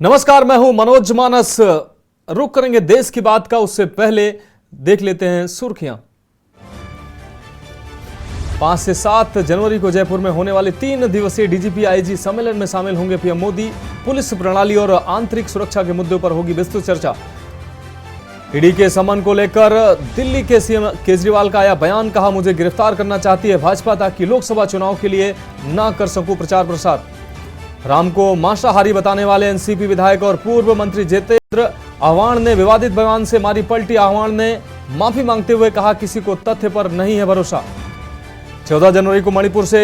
नमस्कार, मैं हूं मनोज मानस। रुक करेंगे देश की बात का, उससे पहले देख लेते हैं सुर्खियां। 5 से 7 जनवरी को जयपुर में होने वाले 3 दिवसीय डीजीपी आईजी सम्मेलन में शामिल होंगे पीएम मोदी। पुलिस प्रणाली और आंतरिक सुरक्षा के मुद्दों पर होगी विस्तृत चर्चा। ईडी के समन को लेकर दिल्ली के सीएम केजरीवाल का आया बयान, कहा मुझे गिरफ्तार करना चाहती है भाजपा ताकि लोकसभा चुनाव के लिए ना कर सकूं प्रचार प्रसार। राम को मांसाहारी बताने वाले एनसीपी विधायक और पूर्व मंत्री जितेंद्र आह्वान ने विवादित बयान से मारी पलटी। आह्वान ने माफी मांगते हुए कहा किसी को तथ्य पर नहीं है भरोसा। 14 जनवरी को मणिपुर से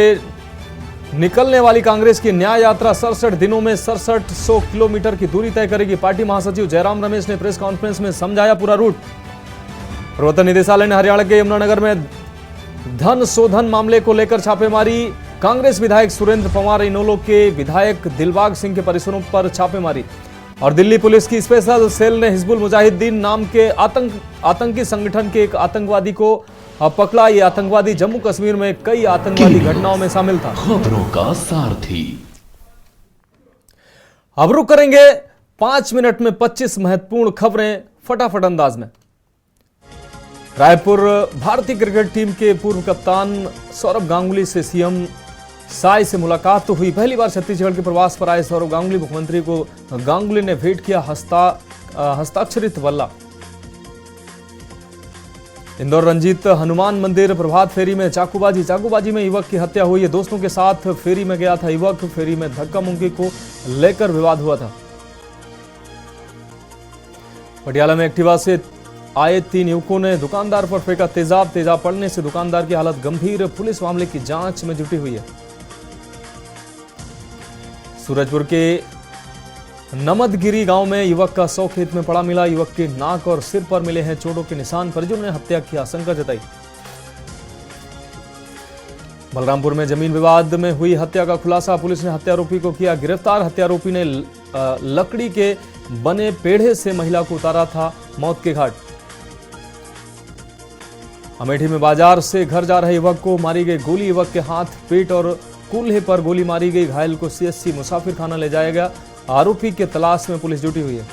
निकलने वाली कांग्रेस की न्याय यात्रा 67 दिनों में 6700 किलोमीटर की दूरी तय करेगी। पार्टी महासचिव जयराम रमेश ने प्रेस कॉन्फ्रेंस में समझाया पूरा रूट। प्रवर्तन निदेशालय ने हरियाणा के यमुनानगर में धन शोधन मामले को लेकर छापेमारी। कांग्रेस विधायक सुरेंद्र पवार, इनेलो के विधायक दिलबाग सिंह के परिसरों पर छापेमारी। और दिल्ली पुलिस की स्पेशल सेल ने हिजबुल मुजाहिदीन नाम के आतंकी संगठन के एक आतंकवादी को पकड़ा। ये आतंकवादी जम्मू कश्मीर में कई आतंकवादी घटनाओं में शामिल था। खबरों का सारथी। अब रुक करेंगे 5 मिनट में 25 महत्वपूर्ण खबरें फटाफट अंदाज में। रायपुर भारतीय क्रिकेट टीम के पूर्व कप्तान सौरव गांगुली से सीएम साय से मुलाकात तो हुई। पहली बार छत्तीसगढ़ के प्रवास पर आए सौरव गांगुली, मुख्यमंत्री को गांगुली ने भेंट किया हस्ताक्षरित बल्ला। इंदौर रंजीत हनुमान मंदिर प्रभात फेरी में चाकूबाजी में युवक की हत्या हुई है। दोस्तों के साथ फेरी में गया था युवक, फेरी में धक्का मुक्की को लेकर विवाद हुआ था। पटियाला में एक्टिवा से आए 3 युवकों ने दुकानदार पर फेंका तेजाब पड़ने से दुकानदार की हालत गंभीर। पुलिस मामले की जांच में जुटी हुई है। सूरजपुर के नमदगिरी गांव में युवक का 100 खेत में पड़ा मिला। युवक के नाक और सिर पर मिले हैं चोटों के निशान। परिजनों ने हत्या की आशंका जताई। बलरामपुर में जमीन विवाद में हुई हत्या का खुलासा। पुलिस ने हत्यारोपी को किया गिरफ्तार। हत्यारोपी ने लकड़ी के बने पेढ़े से महिला को उतारा था मौत के घाट। अमेठी में बाजार से घर जा रहे युवक को मारी गई गोली। युवक के हाथ, पेट और कूल्हे पर गोली मारी गई। घायल को सीएससी मुसाफिर खाना ले जाया गया। आरोपी के तलाश में पुलिस जुटी हुई है।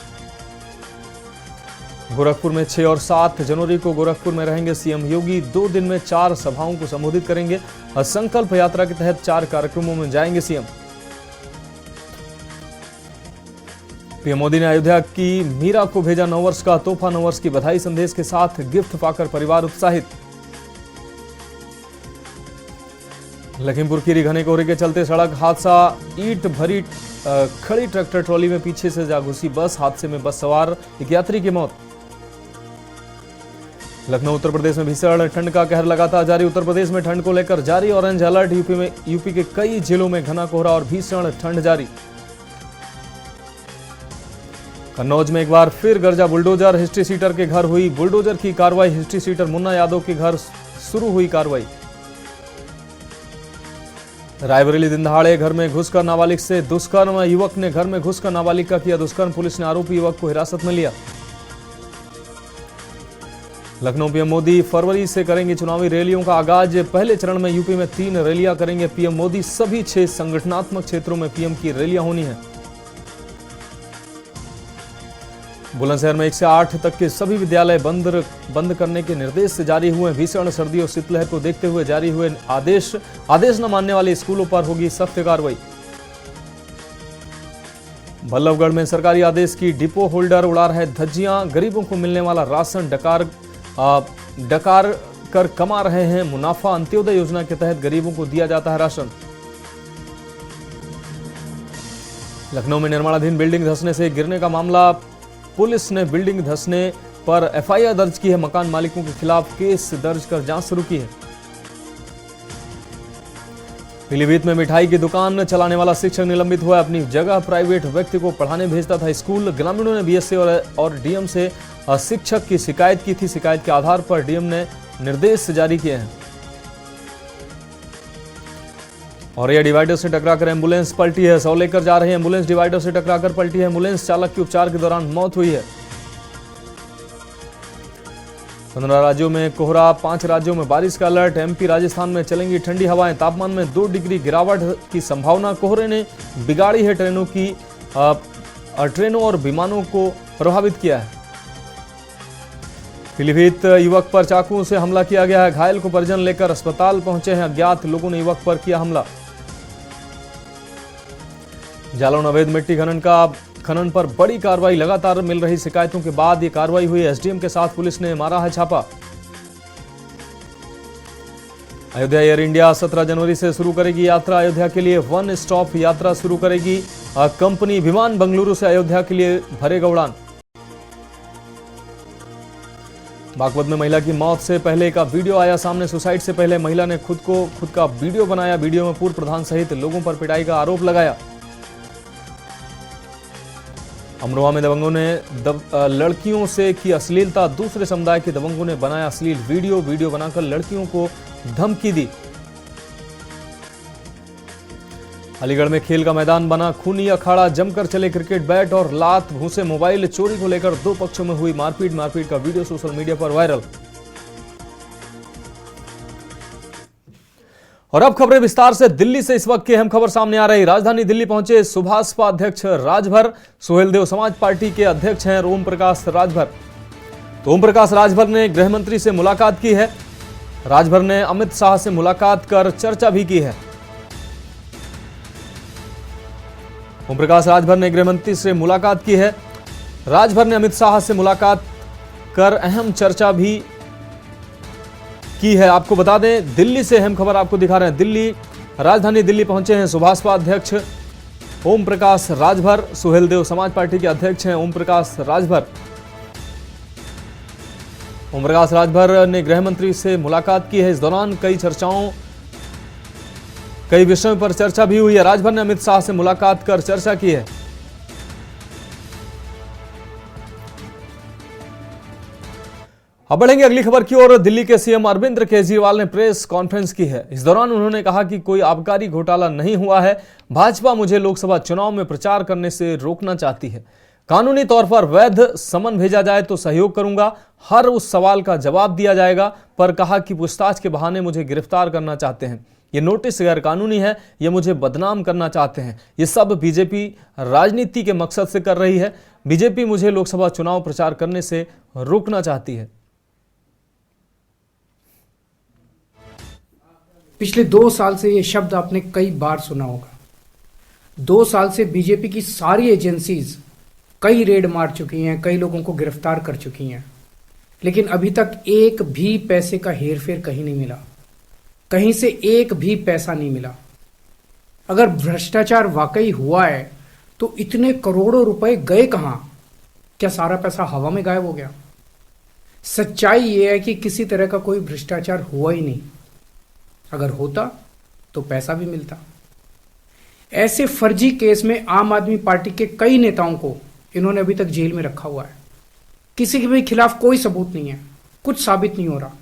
गोरखपुर में 6 और 7 जनवरी को गोरखपुर में रहेंगे सीएम योगी। 2 दिन में 4 सभाओं को संबोधित करेंगे। संकल्प यात्रा के तहत 4 कार्यक्रमों में जाएंगे सीएम। पीएम मोदी ने अयोध्या की मीरा को भेजा 9 वर्ष का तोहफा। 9 वर्ष की बधाई संदेश के साथ गिफ्ट पाकर परिवार उत्साहित। लखीमपुर खीरी घने कोहरे के चलते सड़क हादसा। ईंट भरी खड़ी ट्रैक्टर ट्रॉली में पीछे से जा घुसी बस। हादसे में बस सवार एक यात्री की मौत। लखनऊ उत्तर प्रदेश में भीषण ठंड का कहर लगातार जारी। उत्तर प्रदेश में ठंड को लेकर जारी ऑरेंज अलर्ट। यूपी के कई जिलों में घना कोहरा और भीषण ठंड जारी। कन्नौज में एक बार फिर गरजा बुलडोजर। हिस्ट्री सीटर के घर हुई बुलडोजर की कार्रवाई। हिस्ट्री सीटर मुन्ना यादव के घर शुरू हुई कार्रवाई। रायबरेली दिन दहाड़े घर में घुसकर नाबालिग से दुष्कर्म। युवक ने घर में घुसकर नाबालिग का किया दुष्कर्म। पुलिस ने आरोपी युवक को हिरासत में लिया। लखनऊ पीएम मोदी फरवरी से करेंगे चुनावी रैलियों का आगाज। पहले चरण में यूपी में 3 रैलियां करेंगे पीएम मोदी। सभी 6 संगठनात्मक क्षेत्रों में पीएम की रैलियां होनी है। बुलंदशहर में 1 से 8 तक के सभी विद्यालय बंद करने के निर्देश जारी हुए। भीषण सर्दी और शीतलहर को देखते हुए जारी हुए आदेश न मानने वाले स्कूलों पर होगी सख्त कार्रवाई। बल्लभगढ़ में सरकारी आदेश की डिपो होल्डर उड़ा रहे धज्जियां। गरीबों को मिलने वाला राशन डकार कर कमा रहे हैं मुनाफा। अंत्योदय योजना के तहत गरीबों को दिया जाता है राशन। लखनऊ में निर्माणाधीन बिल्डिंग धंसने से गिरने का मामला। पुलिस ने बिल्डिंग धंसने पर एफआईआर दर्ज की है। मकान मालिकों के खिलाफ केस दर्ज कर जांच शुरू की है। पीलीभीत में मिठाई की दुकान चलाने वाला शिक्षक निलंबित हुआ। अपनी जगह प्राइवेट व्यक्ति को पढ़ाने भेजता था स्कूल। ग्रामीणों ने बीएसए और डीएम से शिक्षक की शिकायत की थी। शिकायत के आधार पर डीएम ने निर्देश जारी किए हैं। और यह डिवाइडर से टकराकर एम्बुलेंस पलटी है। 100 लेकर जा रही एम्बुलेंस डिवाइडर से टकराकर पलटी है। एम्बुलेंस चालक की उपचार के दौरान मौत हुई है। 15 राज्यों में कोहरा, 5 राज्यों में बारिश का अलर्ट। एमपी राजस्थान में चलेंगी ठंडी हवाएं। तापमान में 2 डिग्री गिरावट की संभावना। कोहरे ने बिगाड़ी है ट्रेनों की ट्रेनों और विमानों को प्रभावित किया है। पीलीभीत युवक पर चाकुओं से हमला किया गया है। घायल को परिजन लेकर अस्पताल पहुंचे हैं। अज्ञात लोगों ने युवक पर किया हमला। जालौन अवैध मिट्टी खनन पर बड़ी कार्रवाई। लगातार मिल रही शिकायतों के बाद यह कार्रवाई हुई। एसडीएम के साथ पुलिस ने मारा है छापा। अयोध्या एयर इंडिया 17 जनवरी से शुरू करेगी यात्रा। अयोध्या के लिए वन स्टॉप यात्रा शुरू करेगी कंपनी। विमान बेंगलुरु से अयोध्या के लिए भरेगा उड़ान। बागपत में महिला की मौत से पहले का वीडियो आया सामने। सुसाइड से पहले महिला ने खुद का वीडियो बनाया। वीडियो में पूर्व प्रधान सहित लोगों पर पिटाई का आरोप लगाया। अमरोहा में दबंगों ने लड़कियों से की अश्लीलता। दूसरे समुदाय के दबंगों ने बनाया अश्लील वीडियो बनाकर लड़कियों को धमकी दी। अलीगढ़ में खेल का मैदान बना खूनी अखाड़ा। जमकर चले क्रिकेट बैट और लात भूसे। मोबाइल चोरी को लेकर दो पक्षों में हुई मारपीट का वीडियो सोशल मीडिया पर वायरल। और अब खबरें विस्तार से। दिल्ली से इस वक्त की अहम खबर सामने आ रही। राजधानी दिल्ली पहुंचे सुभाषपा अध्यक्ष राजभर। सुहेलदेव समाज पार्टी के अध्यक्ष हैं ओम प्रकाश राजभर। तो ओम प्रकाश राजभर ने गृह मंत्री से मुलाकात की है। राजभर ने अमित शाह से मुलाकात कर चर्चा भी की है। ओम प्रकाश राजभर ने गृह मंत्री से मुलाकात की है। राजभर ने अमित शाह से मुलाकात कर अहम चर्चा भी की है। आपको बता दें, दिल्ली से अहम खबर आपको दिखा रहे हैं। दिल्ली, राजधानी दिल्ली पहुंचे हैं सुभाषपा अध्यक्ष ओम प्रकाश राजभर। सुहेलदेव समाज पार्टी के अध्यक्ष हैं ओम प्रकाश राजभर। ओम प्रकाश राजभर ने गृह मंत्री से मुलाकात की है। इस दौरान कई विषयों पर चर्चा भी हुई है। राजभर ने अमित शाह से मुलाकात कर चर्चा की है। अब बढ़ेंगे अगली खबर की ओर। दिल्ली के सीएम अरविंद केजरीवाल ने प्रेस कॉन्फ्रेंस की है। इस दौरान उन्होंने कहा कि कोई आबकारी घोटाला नहीं हुआ है। भाजपा मुझे लोकसभा चुनाव में प्रचार करने से रोकना चाहती है। कानूनी तौर पर वैध समन भेजा जाए तो सहयोग करूंगा। हर उस सवाल का जवाब दिया जाएगा। पर कहा कि पूछताछ के बहाने मुझे गिरफ्तार करना चाहते हैं। ये नोटिस गैर कानूनी है। ये मुझे बदनाम करना चाहते हैं। ये सब बीजेपी राजनीति के मकसद से कर रही है। बीजेपी मुझे लोकसभा चुनाव प्रचार करने से रोकना चाहती है। पिछले 2 साल से ये शब्द आपने कई बार सुना होगा। 2 साल से बीजेपी की सारी एजेंसीज कई रेड मार चुकी हैं, कई लोगों को गिरफ्तार कर चुकी हैं, लेकिन अभी तक एक भी पैसे का हेरफेर कहीं नहीं मिला। कहीं से एक भी पैसा नहीं मिला। अगर भ्रष्टाचार वाकई हुआ है तो इतने करोड़ों रुपए गए कहां? क्या सारा पैसा हवा में गायब हो गया? सच्चाई यह है कि किसी तरह का कोई भ्रष्टाचार हुआ ही नहीं। अगर होता तो पैसा भी मिलता। ऐसे फर्जी केस में आम आदमी पार्टी के कई नेताओं को इन्होंने अभी तक जेल में रखा हुआ है। किसी के भी खिलाफ कोई सबूत नहीं है, कुछ साबित नहीं हो रहा।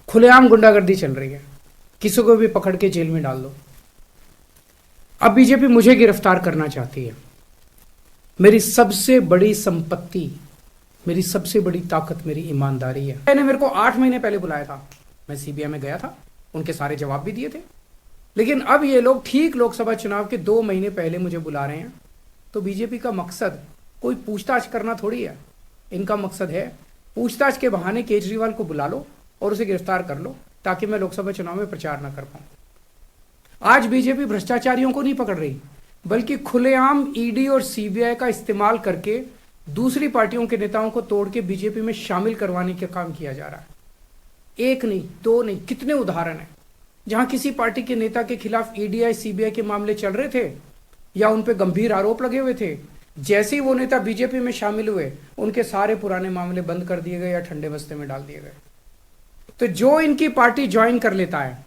खुलेआम गुंडागर्दी चल रही है, किसी को भी पकड़ के जेल में डाल दो। अब बीजेपी मुझे गिरफ्तार करना चाहती है। मेरी सबसे बड़ी संपत्ति, मेरी सबसे बड़ी ताकत मेरी ईमानदारी है। मैंने मेरे को 8 महीने पहले बुलाया था, मैं सीबीआई में गया था, उनके सारे जवाब भी दिए थे। लेकिन अब ये लोग ठीक लोकसभा चुनाव के 2 महीने पहले मुझे बुला रहे हैं। तो बीजेपी का मकसद कोई पूछताछ करना थोड़ी है। इनका मकसद है पूछताछ के बहाने केजरीवाल को बुला लो और उसे गिरफ्तार कर लो, ताकि मैं लोकसभा चुनाव में प्रचार ना कर पाऊं। आज बीजेपी भ्रष्टाचारियों को नहीं पकड़ रही, बल्कि खुलेआम ईडी और सीबीआई का इस्तेमाल करके दूसरी पार्टियों के नेताओं को तोड़ के बीजेपी में शामिल करवाने का काम किया जा रहा है। एक नहीं, 2 नहीं, कितने उदाहरण हैं जहां किसी पार्टी के नेता के खिलाफ ईडीआई सीबीआई के मामले चल रहे थे या उन पे गंभीर आरोप लगे हुए थे। जैसे ही वो नेता बीजेपी में शामिल हुए, उनके सारे पुराने मामले बंद कर दिए गए या ठंडे बस्ते में डाल दिए गए। तो जो इनकी पार्टी ज्वाइन कर लेता है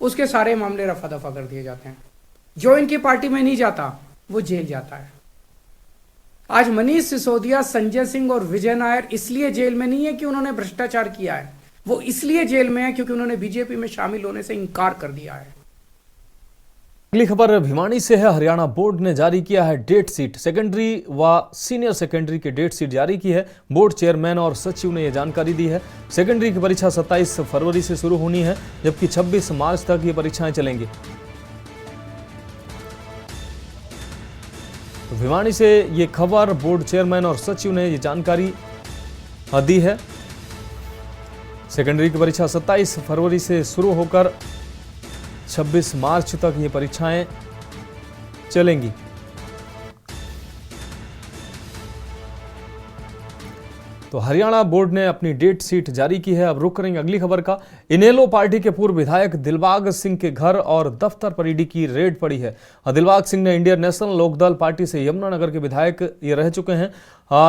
उसके सारे मामले रफा दफा कर दिए जाते हैं। जो इनकी पार्टी में नहीं जाता वो जेल जाता है। आज मनीष सिसोदिया, संजय सिंह और विजय नायर इसलिए जेल में नहीं है कि उन्होंने भ्रष्टाचार किया है, वो इसलिए जेल में है क्योंकि उन्होंने बीजेपी में शामिल होने से इनकार कर दिया है। अगली खबर भिवानी से है। हरियाणा बोर्ड ने जारी किया है डेट शीट। सेकेंडरी व सीनियर सेकेंडरी की डेट शीट जारी की है। बोर्ड चेयरमैन और सचिव ने यह जानकारी दी है। सेकेंडरी की परीक्षा 27 फरवरी से शुरू होनी है, जबकि 26 मार्च तक ये परीक्षाएं चलेंगी। भिवानी से ये खबर बोर्ड चेयरमैन और सचिव ने ये जानकारी दी है। सेकेंडरी की परीक्षा 27 फरवरी से शुरू होकर 26 मार्च तक ये परीक्षाएं चलेंगी। तो हरियाणा बोर्ड ने अपनी डेट शीट जारी की है। अब रुक करेंगे अगली खबर का। इनेलो पार्टी के पूर्व विधायक दिलबाग सिंह के घर और दफ्तर पर ईडी की रेड पड़ी है। दिलबाग सिंह ने इंडियन नेशनल लोकदल पार्टी से यमुनानगर के विधायक ये रह चुके हैं।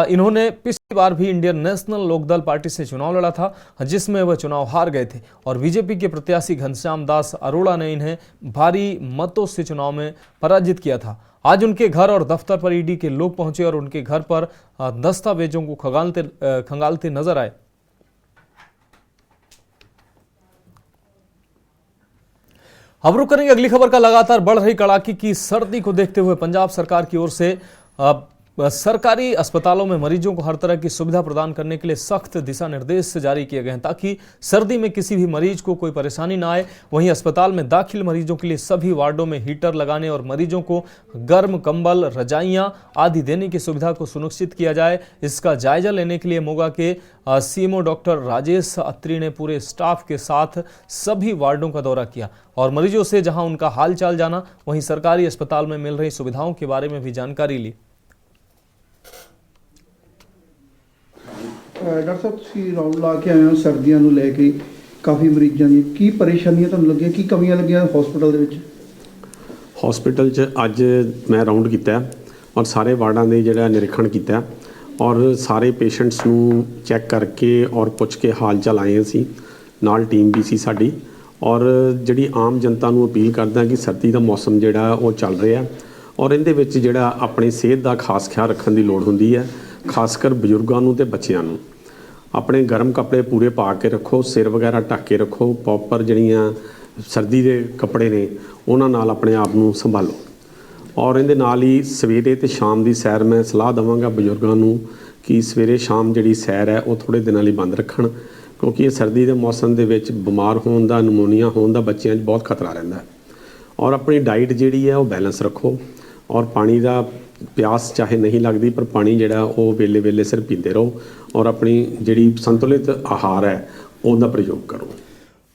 इन्होंने पिछली बार भी इंडियन नेशनल लोकदल पार्टी से चुनाव लड़ा था, जिसमें वह चुनाव हार गए थे और बीजेपी के प्रत्याशी घनश्याम दास अरोड़ा ने इन्हें भारी मतों से चुनाव में पराजित किया था। आज उनके घर और दफ्तर पर ईडी के लोग पहुंचे और उनके घर पर दस्तावेजों को खंगालते नजर आए। अब रुक करेंगे अगली खबर का। लगातार बढ़ रही कड़ाके की सर्दी को देखते हुए पंजाब सरकार की ओर से सरकारी अस्पतालों में मरीजों को हर तरह की सुविधा प्रदान करने के लिए सख्त दिशा निर्देश जारी किए गए हैं, ताकि सर्दी में किसी भी मरीज को कोई परेशानी ना आए। वहीं अस्पताल में दाखिल मरीजों के लिए सभी वार्डों में हीटर लगाने और मरीजों को गर्म कंबल, रजाइयां आदि देने की सुविधा को सुनिश्चित किया जाए। इसका जायजा लेने के लिए मोगा के सीएमओ डॉक्टर राजेश अत्री ने पूरे स्टाफ के साथ सभी वार्डों का दौरा किया और मरीजों से जहां उनका हालचाल जाना, वहीं सरकारी अस्पताल में मिल रही सुविधाओं के बारे में भी जानकारी ली। डॉक्टर साहब, ਤੁਸੀਂ ਰਾਉਂਡ ਲਾ ਕੇ ਆਏ ਹੋ ਸਰਦੀਆਂ ਨੂੰ ਲੈ ਕੇ ਕਾਫੀ ਮਰੀਜ਼ਾਂ ਦੀ ਕੀ ਪਰੇਸ਼ਾਨੀਆਂ ਤੁਹਾਨੂੰ ਲੱਗੀਆਂ, ਕੀ ਕਮੀਆਂ ਲੱਗੀਆਂ ਹਸਪੀਟਲ ਦੇ ਵਿੱਚ? ਹਸਪੀਟਲ 'ਚ ਅੱਜ ਮੈਂ ਰਾਉਂਡ ਕੀਤਾ ਔਰ ਸਾਰੇ ਵਾਰਡਾਂ ਦੇ ਜਿਹੜਾ ਨਿਰੀਖਣ ਕੀਤਾ ਔਰ ਸਾਰੇ ਪੇਸ਼ੈਂਟਸ ਨੂੰ ਚੈੱਕ ਕਰਕੇ ਔਰ ਪੁੱਛ ਕੇ ਹਾਲ ਚਾਲ ਆਏ ਅਸੀਂ, ਨਾਲ ਟੀਮ ਵੀ ਸੀ ਸਾਡੀ। ਔਰ ਜਿਹੜੀ ਆਮ ਜਨਤਾ ਨੂੰ ਅਪੀਲ ਕਰਦਾ ਕਿ ਸਰਦੀ ਦਾ ਮੌਸਮ ਜਿਹੜਾ ਉਹ ਚੱਲ ਰਿਹਾ ਔਰ ਇਹਦੇ ਵਿੱਚ ਜਿਹੜਾ ਆਪਣੀ ਸਿਹਤ ਦਾ ਖਾਸ ਖਿਆਲ ਰੱਖਣ ਦੀ ਲੋੜ ਹੁੰਦੀ ਹੈ, ਖਾਸਕਰ ਬਜ਼ੁਰਗਾਂ ਨੂੰ ਤੇ ਬੱਚਿਆਂ ਨੂੰ। ਆਪਣੇ ਗਰਮ ਕੱਪੜੇ ਪੂਰੇ ਪਾ ਕੇ ਰੱਖੋ, ਸਿਰ ਵਗੈਰਾ ਢੱਕ ਕੇ ਰੱਖੋ, ਪ੍ਰੋਪਰ ਜਿਹੜੀਆਂ ਸਰਦੀ ਦੇ ਕੱਪੜੇ ਨੇ ਉਹਨਾਂ ਨਾਲ ਆਪਣੇ ਆਪ ਨੂੰ ਸੰਭਾਲੋ। ਔਰ ਇਹਦੇ ਨਾਲ ਹੀ ਸਵੇਰੇ ਤੇ ਸ਼ਾਮ ਦੀ ਸੈਰ ਮੈਂ ਸਲਾਹ ਦੇਵਾਂਗਾ ਬਜ਼ੁਰਗਾਂ ਨੂੰ ਕਿ ਸਵੇਰੇ ਸ਼ਾਮ ਜਿਹੜੀ ਸੈਰ ਹੈ ਉਹ ਥੋੜ੍ਹੇ ਦਿਨਾਂ ਲਈ ਬੰਦ ਰੱਖਣ, ਕਿਉਂਕਿ ਇਹ ਸਰਦੀ ਦੇ ਮੌਸਮ ਦੇ ਵਿੱਚ ਬਿਮਾਰ ਹੋਣ ਦਾ, ਨਮੂਨੀਆ ਹੋਣ ਦਾ ਬੱਚਿਆਂ 'ਚ ਬਹੁਤ ਖਤਰਾ ਰਹਿੰਦਾ ਹੈ। ਔਰ ਆਪਣੀ ਡਾਈਟ ਜਿਹੜੀ ਹੈ ਉਹ ਬੈਲੈਂਸ ਰੱਖੋ ਔਰ ਪਾਣੀ ਦਾ ਪਿਆਸ ਚਾਹੇ नहीं लगती पर पानी ਜਿਹੜਾ ਉਹ ਵੇਲੇ ਵੇਲੇ ਸਿਰ पीते रहो और अपनी ਜਿਹੜੀ संतुलित आहार है उसका प्रयोग करो।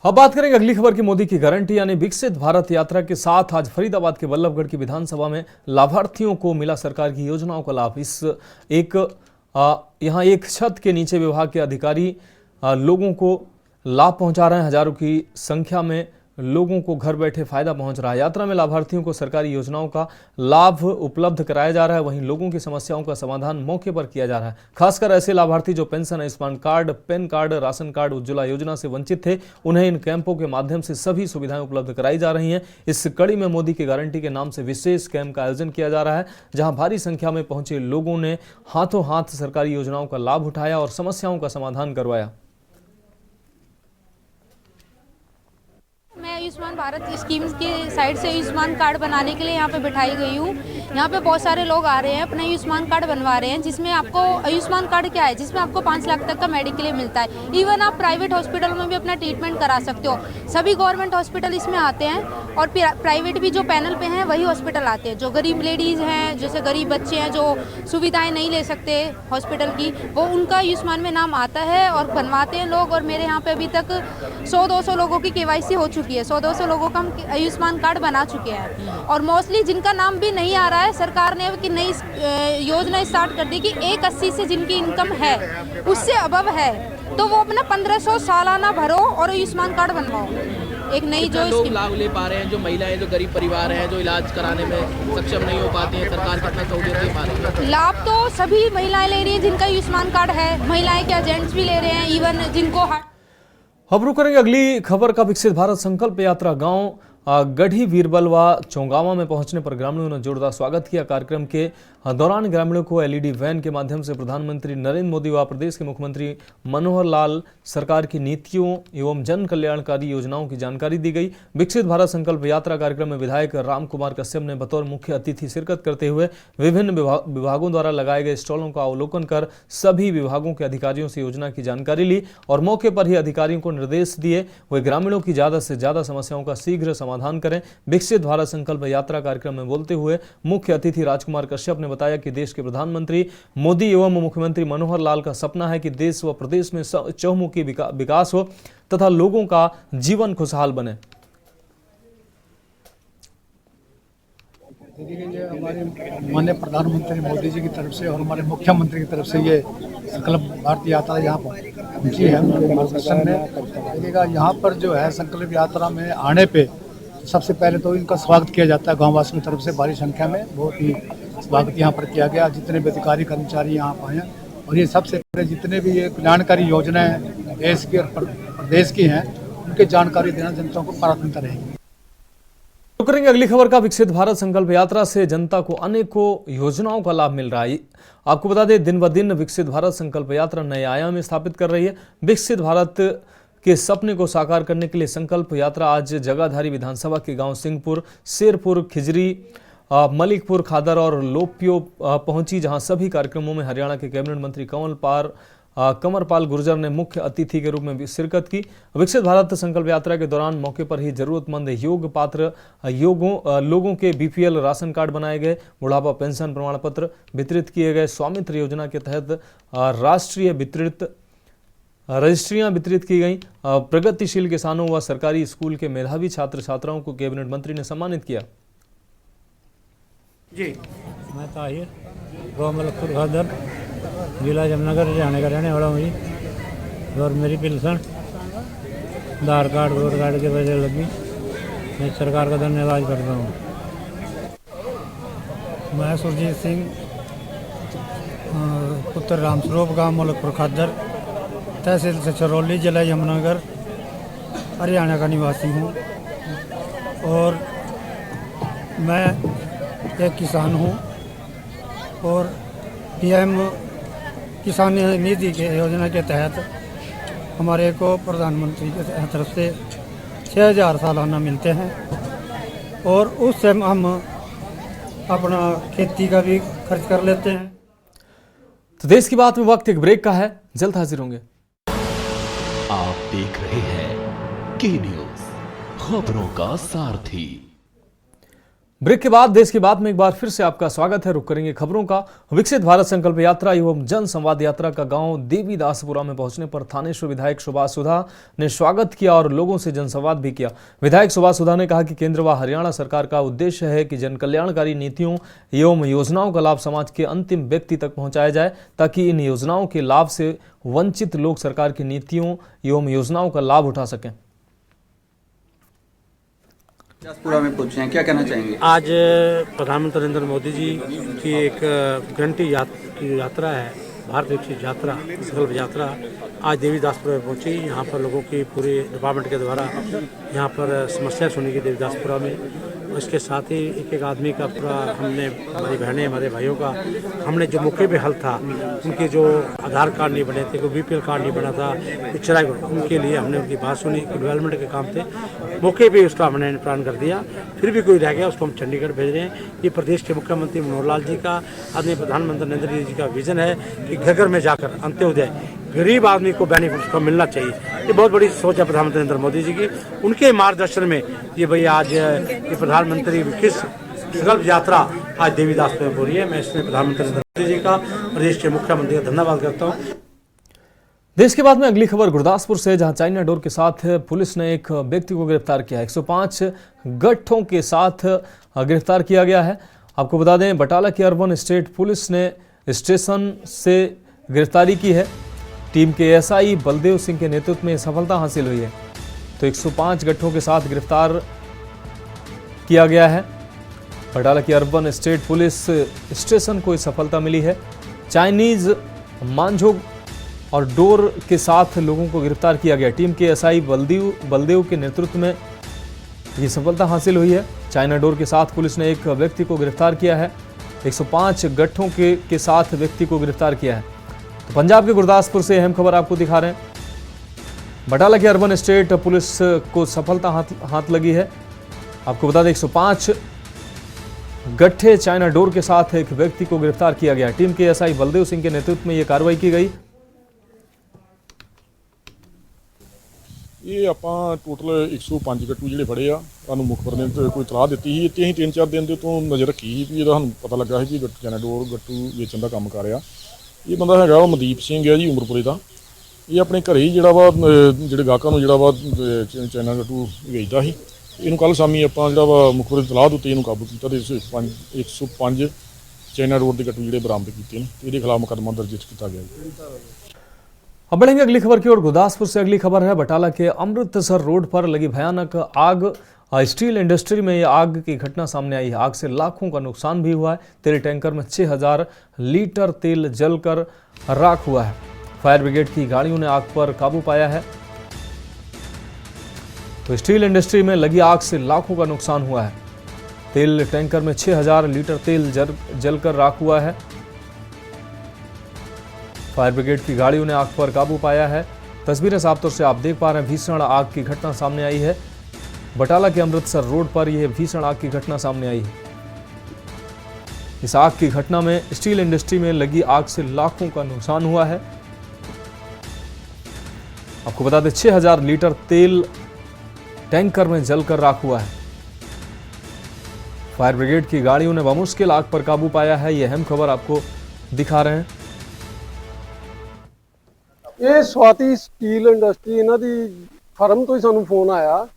अब बात करेंगे अगली खबर की। मोदी की गारंटी यानी विकसित भारत यात्रा के साथ आज फरीदाबाद के बल्लभगढ़ की विधानसभा में लाभार्थियों को मिला सरकार की योजनाओं का लाभ। यहाँ एक छत के नीचे विभाग के अधिकारी लोगों को लाभ पहुंचा रहे हैं। हजारों की संख्या में लोगों को घर बैठे फायदा पहुंच रहा है। यात्रा में लाभार्थियों को सरकारी योजनाओं का लाभ उपलब्ध कराया जा रहा है। वहीं लोगों की समस्याओं का समाधान मौके पर किया जा रहा है। खासकर ऐसे लाभार्थी जो pension, Ayushman card, pan card, ration card, Ujjwala योजना से वंचित थे, उन्हें इन कैंपों के माध्यम से सभी सुविधाएं उपलब्ध कराई जा रही हैं। इस कड़ी में मोदी की गारंटी के नाम से विशेष कैंप का आयोजन किया जा रहा है, जहां भारी संख्या में पहुंचे लोगों ने हाथों हाथ सरकारी योजनाओं का लाभ उठाया और समस्याओं का समाधान करवाया। मैं आयुष्मान भारत स्कीम के साइड से आयुष्मान कार्ड बनाने के लिए यहाँ पे बिठाई गई हूँ। यहाँ पे बहुत सारे लोग आ रहे हैं, अपना आयुष्मान कार्ड बनवा रहे हैं, जिसमें आपको आयुष्मान कार्ड क्या है, जिसमें आपको 5 लाख तक का मेडिक्लेम मिलता है। इवन आप प्राइवेट हॉस्पिटल में भी अपना ट्रीटमेंट करा सकते हो। सभी गवर्नमेंट हॉस्पिटल इसमें आते हैं और प्राइवेट भी जो पैनल पे हैं वही हॉस्पिटल आते हैं। जो गरीब लेडीज़ हैं, जैसे गरीब बच्चे हैं जो सुविधाएँ नहीं ले सकते हॉस्पिटल की, वो उनका आयुष्मान में नाम आता है और बनवाते हैं लोग। और मेरे यहाँ पे अभी तक 100-200 लोगों की KYC हो चुकी है, 100-200 लोगों का हम आयुष्मान कार्ड बना चुके हैं। और मोस्टली जिनका नाम भी नहीं आ रहा है, सरकार ने कि नई योजना स्टार्ट कर दी कि 180 से जिनकी इनकम है उससे अबव है तो वो अपना 1500 सालाना भरो और आयुष्मान कार्ड बनवाओ। एक नई जो लोग लाभ ले पा रहे हैं, जो महिलाएं, जो गरीब परिवार हैं, जो इलाज कराने में सक्षम नहीं हो पाती हैं, सरकार कितना सहूलियत दे पा रही है? लाभ तो सभी महिलाएं ले रही हैं जिनका आयुष्मान कार्ड है। महिलाएं क्या, जेंट्स भी ले रहे हैं, इवन जिनको अब रुक करेंगे अगली खबर का। विकसित भारत संकल्प यात्रा गांव गढ़ी वीरबल व चौगावा में पहुंचने पर ग्रामीणों ने जोरदार स्वागत किया। कार्यक्रम के दौरान ग्रामीणों को LED वैन के माध्यम से प्रधानमंत्री नरेंद्र मोदी व प्रदेश के मुख्यमंत्री मनोहर लाल सरकार की नीतियों एवं जन कल्याणकारी योजनाओं की जानकारी दी गई। विकसित भारत संकल्प यात्रा कार्यक्रम में विधायक राम कुमार कश्यप ने बतौर मुख्य अतिथि शिरकत करते हुए विभिन्न विभागों द्वारा लगाए गए स्टॉलों का अवलोकन कर सभी विभागों के अधिकारियों से योजना की जानकारी ली और मौके पर ही अधिकारियों को निर्देश दिए वे ग्रामीणों की ज्यादा से ज्यादा समस्याओं का शीघ्र समाधान समाधान करें। विकसित भारत संकल्प यात्रा कार्यक्रम में बोलते हुए मुख्य अतिथि राजकुमार कश्यप ने बताया कि देश के प्रधानमंत्री मोदी एवं मुख्यमंत्री मनोहर लाल का सपना है कि देश व प्रदेश में चहुमुखी विकास हो तथा लोगों का जीवन खुशहाल बने। देखिए, ये हमारे माननीय प्रधानमंत्री मोदी जी की तरफ से और हमारे मुख्यमंत्री की तरफ से ये संकल्प भारत यात्रा यहाँ पर पहुँची है उनके मार्गदर्शन में। देखिएगा, यहाँ पर जो है संकल्प यात्रा में आने पे सबसे पहले तो इनका स्वागत किया जाता है गाँववासियों की तरफ से। भारी संख्या में बहुत ही स्वागत यहाँ पर किया गया। जितने भी अधिकारी कर्मचारी यहाँ पर हैं और ये सबसे पहले जितने भी ये कल्याणकारी योजनाएं देश की और प्रदेश की हैं उनकी जानकारी देना जनता को प्राथमिकता रहेगी। तो करेंगे अगली खबर का। विकसित भारत संकल्प यात्रा से जनता को अनेकों योजनाओं का लाभ मिल रहा है। आपको बता दें, दिन ब दिन विकसित भारत संकल्प यात्रा नए आयाम स्थापित कर रही है। विकसित भारत के सपने को साकार करने के लिए संकल्प यात्रा आज जगाधारी विधानसभा के गांव सिंहपुर, शेरपुर, खिजरी, मलिकपुर, खादर और लोपियो पहुंची, जहां सभी कार्यक्रमों में हरियाणा के कैबिनेट मंत्री कंवरपाल गुर्जर ने मुख्य अतिथि के रूप में भी शिरकत की। विकसित भारत संकल्प यात्रा के दौरान मौके पर ही जरूरतमंद योग पात्र लोगों के बीपीएल राशन कार्ड बनाए गए, बुढ़ापा पेंशन प्रमाण पत्र वितरित किए गए। स्वामित्व योजना के तहत रजिस्ट्रियां वितरित की गई। प्रगतिशील किसानों व सरकारी स्कूल के मेधावी छात्र छात्राओं को कैबिनेट मंत्री ने सम्मानित किया। जी, मैं ताहिर गाँव मलकपुर खादर, जिला जमनगर, हरियाणा का रहने वाला हूँ जी। और मेरी पेंशन आधार कार्ड वोटर कार्ड की वजह लगी। मैं सरकार का धन्यवाद करता हूँ। मैं सुरजीत सिंह, पुत्र रामस्वरूप, गाँव मलकपुर खादर, तहसील छछरौली, जिला यमुनानगर, हरियाणा का निवासी हूँ। और मैं एक किसान हूँ और पीएम किसान निधि के योजना के तहत हमारे को प्रधानमंत्री की तरफ से 6,000 सालाना मिलते हैं और उससे हम अपना खेती का भी खर्च कर लेते हैं। तो देश की बात में वक्त एक ब्रेक का है, जल्द हाजिर होंगे। आप देख रहे हैं के न्यूज, खबरों का सारथी। ब्रेक के बाद देश की बात में एक बार फिर से आपका स्वागत है। रुक करेंगे खबरों का। विकसित भारत संकल्प यात्रा एवं जन संवाद यात्रा का गांव देवीदासपुरा में पहुंचने पर थानेश्वर विधायक सुभाष सुधा ने स्वागत किया और लोगों से जनसंवाद भी किया। विधायक सुभाष सुधा ने कहा कि केंद्र व हरियाणा सरकार का उद्देश्य है कि जन कल्याणकारी नीतियों एवं योजनाओं का लाभ समाज के अंतिम व्यक्ति तक पहुंचाया जाए, ताकि इन योजनाओं के लाभ से वंचित लोग सरकार की नीतियों एवं योजनाओं का लाभ उठा सकें। पूरा में पूछे हैं, क्या कहना चाहेंगे? आज प्रधानमंत्री नरेंद्र मोदी जी की एक गारंटी यात्रा है, भारत विकसित यात्रा, संकल्प यात्रा, आज देवीदासपुरा में पहुंची। यहाँ पर लोगों की पूरे डिपार्टमेंट के द्वारा यहाँ पर समस्या सुनी गई देवीदासपुरा में। उसके साथ ही एक एक आदमी का पूरा हमने, हमारी बहनें, हमारे भाइयों का हमने जो मौके पे हल था, उनके जो आधार कार्ड नहीं बने थे, कोई बीपीएल कार्ड नहीं बना था, पिछड़ा, उनके लिए हमने उनकी बात सुनी। डेवलपमेंट के काम थे, मौके पे उसका हमने निपटान कर दिया। फिर भी कोई रह गया, उसको हम चंडीगढ़ भेज रहे हैं। ये प्रदेश के मुख्यमंत्री मनोहर लाल जी का, आदरणीय प्रधानमंत्री नरेंद्र मोदी जी का विजन है कि घर घर में जाकर अंत्योदय गरीब आदमी को बेनिफिट उसको मिलना चाहिए। ये बहुत बड़ी सोच है प्रधानमंत्री नरेंद्र मोदी जी की। उनके मार्गदर्शन में ये भैया आज ये प्रधानमंत्री विकसित संकल्प यात्रा आज देवीदासपुर में हो रही है। मैं इसमें प्रधानमंत्री नरेंद्र मोदी जी का, प्रदेश के मुख्यमंत्री का धन्यवाद करता हूँ। देश के बाद में अगली खबर गुरदासपुर से, जहां चाइना डोर के साथ पुलिस ने एक व्यक्ति को गिरफ्तार किया। 105 गट्ठों के साथ गिरफ्तार किया गया है। आपको बता दें, बटाला की अर्बन स्टेट पुलिस ने स्टेशन से गिरफ्तारी की है। टीम के एसआई बलदेव सिंह के नेतृत्व में सफलता हासिल हुई है। तो 105 गट्ठों के साथ गिरफ्तार किया गया है। बटाला की अर्बन स्टेट पुलिस स्टेशन को सफलता मिली है। चाइनीज मांझोग और डोर के साथ लोगों को गिरफ्तार किया गया। टीम के एसआई बलदेव के नेतृत्व में ये सफलता हासिल हुई है। चाइना डोर के साथ पुलिस ने एक व्यक्ति को गिरफ्तार किया है। 105 गट्ठों के साथ व्यक्ति को गिरफ्तार किया है। तो पंजाब के गुरदासपुर से अहम खबर आपको दिखा रहे हैं। बटाला की अर्बन स्टेट पुलिस को सफलता हाथ लगी है। आपको बता दें, 105 गट्ठे चाइना डोर के साथ एक व्यक्ति को गिरफ्तार किया गया। टीम के एसआई बलदेव सिंह के नेतृत्व में यह कार्रवाई की गई। ਇਹ ਆਪਾਂ ਟੋਟਲ 105 ਗੱਟੂ ਜਿਹੜੇ ਫੜੇ ਆ, ਸਾਨੂੰ ਮੁਖਬਰ ਨੇ ਕੋਈ ਇਤਲਾਹ ਦਿੱਤੀ ਸੀ। ਇੱਥੇ ਅਸੀਂ 3-4 ਦਿਨ ਦੇ ਤੋਂ ਨਜ਼ਰ ਰੱਖੀ ਸੀ ਵੀ ਇਹਦਾ ਸਾਨੂੰ ਪਤਾ ਲੱਗਾ ਸੀ ਕਿ ਚੈਨਾਡੋਰ ਗੱਟੂ ਵੇਚਣ ਦਾ ਕੰਮ ਕਰ ਰਿਹਾ। ਇਹ ਬੰਦਾ ਹੈਗਾ ਵਾ ਮਨਦੀਪ ਸਿੰਘ ਹੈ ਜੀ, ਉਮਰਪੁਰੇ ਦਾ। ਇਹ ਆਪਣੇ ਘਰੇ ਹੀ ਜਿਹੜਾ ਵਾ ਜਿਹੜੇ ਗਾਹਕਾਂ ਨੂੰ ਜਿਹੜਾ ਵਾ ਚਾਈਨਾ ਗੱਟੂ ਵੇਚਦਾ ਸੀ। ਇਹਨੂੰ ਕੱਲ੍ਹ ਸ਼ਾਮੀ ਆਪਾਂ ਜਿਹੜਾ ਵਾ ਮੁਖਬਰ ਦੀ ਇਤਲਾਹ ਉੱਤੇ ਇਹਨੂੰ ਕਾਬੂ ਕੀਤਾ ਤੇ 105 ਚਾਈਨਾ ਡੋਰ ਦੇ ਗੱਟੂ ਜਿਹੜੇ ਬਰਾਮਦ ਕੀਤੇ ਨੇ, ਇਹਦੇ ਖਿਲਾਫ ਮੁਕੱਦਮਾ ਦਰਜ ਕੀਤਾ ਗਿਆ ਜੀ। अब बढ़ेंगे अगली खबर की ओर। गुरदासपुर से अगली खबर है। बटाला के अमृतसर रोड पर लगी भयानक आग। स्टील इंडस्ट्री में यह आग की घटना सामने आई है। आग से लाखों का नुकसान भी हुआ है। तेल टैंकर में 6000 लीटर तेल जलकर राख हुआ है। फायर ब्रिगेड की गाड़ियों ने आग पर काबू पाया है। तो स्टील इंडस्ट्री में लगी आग से लाखों का नुकसान हुआ है। तेल टैंकर में 6000 लीटर तेल जलकर राख हुआ है। फायर ब्रिगेड की गाड़ियों ने आग पर काबू पाया है। तस्वीरें साफ तौर से आप देख पा रहे हैं। भीषण आग की घटना सामने आई है। बटाला के अमृतसर रोड पर यह भीषण आग की घटना सामने आई है। इस आग की घटना में स्टील इंडस्ट्री में लगी आग से लाखों का नुकसान हुआ है। आपको बता दें 6000 लीटर तेल टैंकर में जलकर राख हुआ है। फायर ब्रिगेड की गाड़ियों ने बमुश्किल आग पर काबू पाया है। यह अहम खबर आपको दिखा रहे हैं। ਇਹ ਸਵਾਤੀ ਸਟੀਲ ਇੰਡਸਟਰੀ ਇਹਨਾਂ ਦੀ ਫਰਮ ਤੋਂ ਹੀ ਸਾਨੂੰ ਫੋਨ ਆਇਆ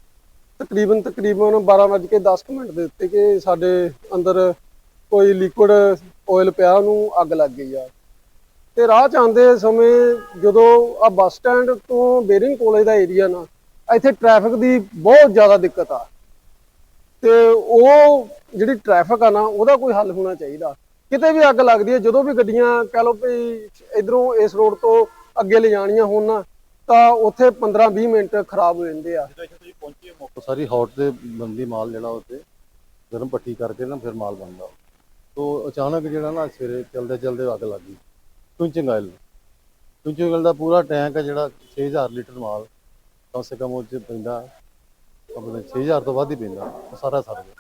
ਤਕਰੀਬਨ 12:10 ਦੇ ਉੱਤੇ ਕਿ ਸਾਡੇ ਅੰਦਰ ਕੋਈ ਲਿਕੁਇਡ ਆਇਲ ਪਿਆ, ਉਹਨੂੰ ਅੱਗ ਲੱਗ ਗਈ ਆ। ਤੇ ਰਾਹ ਚ ਆਉਂਦੇ ਸਮੇਂ ਜਦੋਂ ਆ ਬੱਸ ਸਟੈਂਡ ਤੋਂ ਬੇਰਿੰਗ ਕਾਲਜ ਦਾ ਏਰੀਆ ਨਾ, ਇੱਥੇ ਟ੍ਰੈਫਿਕ ਦੀ ਬਹੁਤ ਜ਼ਿਆਦਾ ਦਿੱਕਤ ਆ ਤੇ ਉਹ ਜਿਹੜੀ ਟ੍ਰੈਫਿਕ ਆ ਨਾ, ਉਹਦਾ ਕੋਈ ਹੱਲ ਹੋਣਾ ਚਾਹੀਦਾ। ਕਿਤੇ ਵੀ ਅੱਗ ਲੱਗਦੀ ਹੈ, ਜਦੋਂ ਵੀ ਗੱਡੀਆਂ ਕਹਿ ਲਓ ਵੀ ਇਧਰੋਂ ਇਸ ਰੋਡ ਤੋਂ ਅੱਗੇ ਲੈ ਜਾਣੀਆਂ ਹੋਣ ਨਾ, ਤਾਂ ਉੱਥੇ 15-20 ਮਿੰਟ ਖਰਾਬ ਹੋ ਜਾਂਦੇ ਆ। ਸਾਰੀ ਹੌਟ ਦੇ ਬੰਦੀ ਮਾਲ ਜਿਹੜਾ ਉੱਤੇ ਗਰਮ ਪੱਟੀ ਕਰਕੇ ਨਾ ਫਿਰ ਮਾਲ ਬਣਦਾ। ਤੋਂ ਅਚਾਨਕ ਜਿਹੜਾ ਨਾ ਸਵੇਰੇ ਚਲਦੇ ਅੱਗ ਲੱਗ ਗਈ। ਟੁੰਚਿੰਗ ਆਇਲ ਦਾ ਪੂਰਾ ਟੈਂਕ ਹੈ ਜਿਹੜਾ 6000 ਲੀਟਰ ਮਾਲ ਕਮ ਸੇ ਕਮ ਉਹ 'ਚ ਪੈਂਦਾ, ਆਪਣੇ 6000 ਤੋਂ ਵੱਧ ਹੀ ਪੈਂਦਾ, ਸਾਰਾ ਸੜ ਗਿਆ।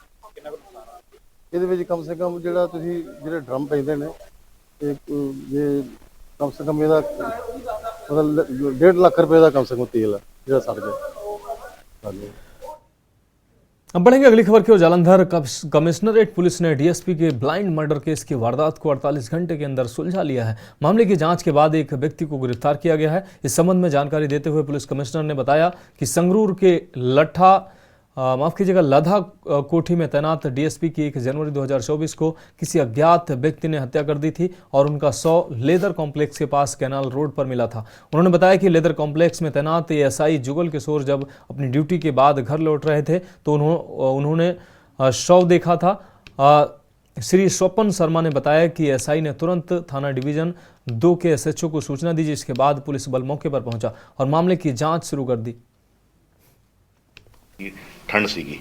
ਇਹਦੇ ਵਿੱਚ ਕਮ ਸੇ ਕਮ ਜਿਹੜਾ ਤੁਸੀਂ ਜਿਹੜੇ ਡਰਮ ਪੈਂਦੇ ਨੇ, ਜੇ कम से कम ਇਹਦਾ मतलब 1.5 लाख रुपए का कम से कम तेल है ਜਿਹੜਾ सड़ गया। अब बढ़ेंगे अगली खबर की ओर। जालंधर कमिश्नरेट पुलिस ने डीएसपी के ब्लाइंड मर्डर केस की वारदात को 48 घंटे के अंदर सुलझा लिया है। मामले की जांच के बाद एक व्यक्ति को गिरफ्तार किया गया है। इस संबंध में जानकारी देते हुए पुलिस कमिश्नर ने बताया कि संगरूर के लधा कोठी में तैनात डीएसपी की 1 जनवरी 2024 को किसी अज्ञात व्यक्ति ने हत्या कर दी थी और उनका 100 लेदर कॉम्प्लेक्स के पास कैनाल रोड पर मिला था। उन्होंने बताया कि लेदर कॉम्प्लेक्स में तैनात एएसआई जुगल किशोर जब अपनी ड्यूटी के बाद घर लौट रहे थे तो उन्होंने शव देखा था। श्री स्वपन शर्मा ने बताया कि एसआई ने तुरंत थाना डिवीजन 2 के एसएचओ को सूचना दी, जिसके बाद पुलिस बल मौके पर पहुंचा और मामले की जांच शुरू कर दी। ਠੰਡ ਸੀਗੀ,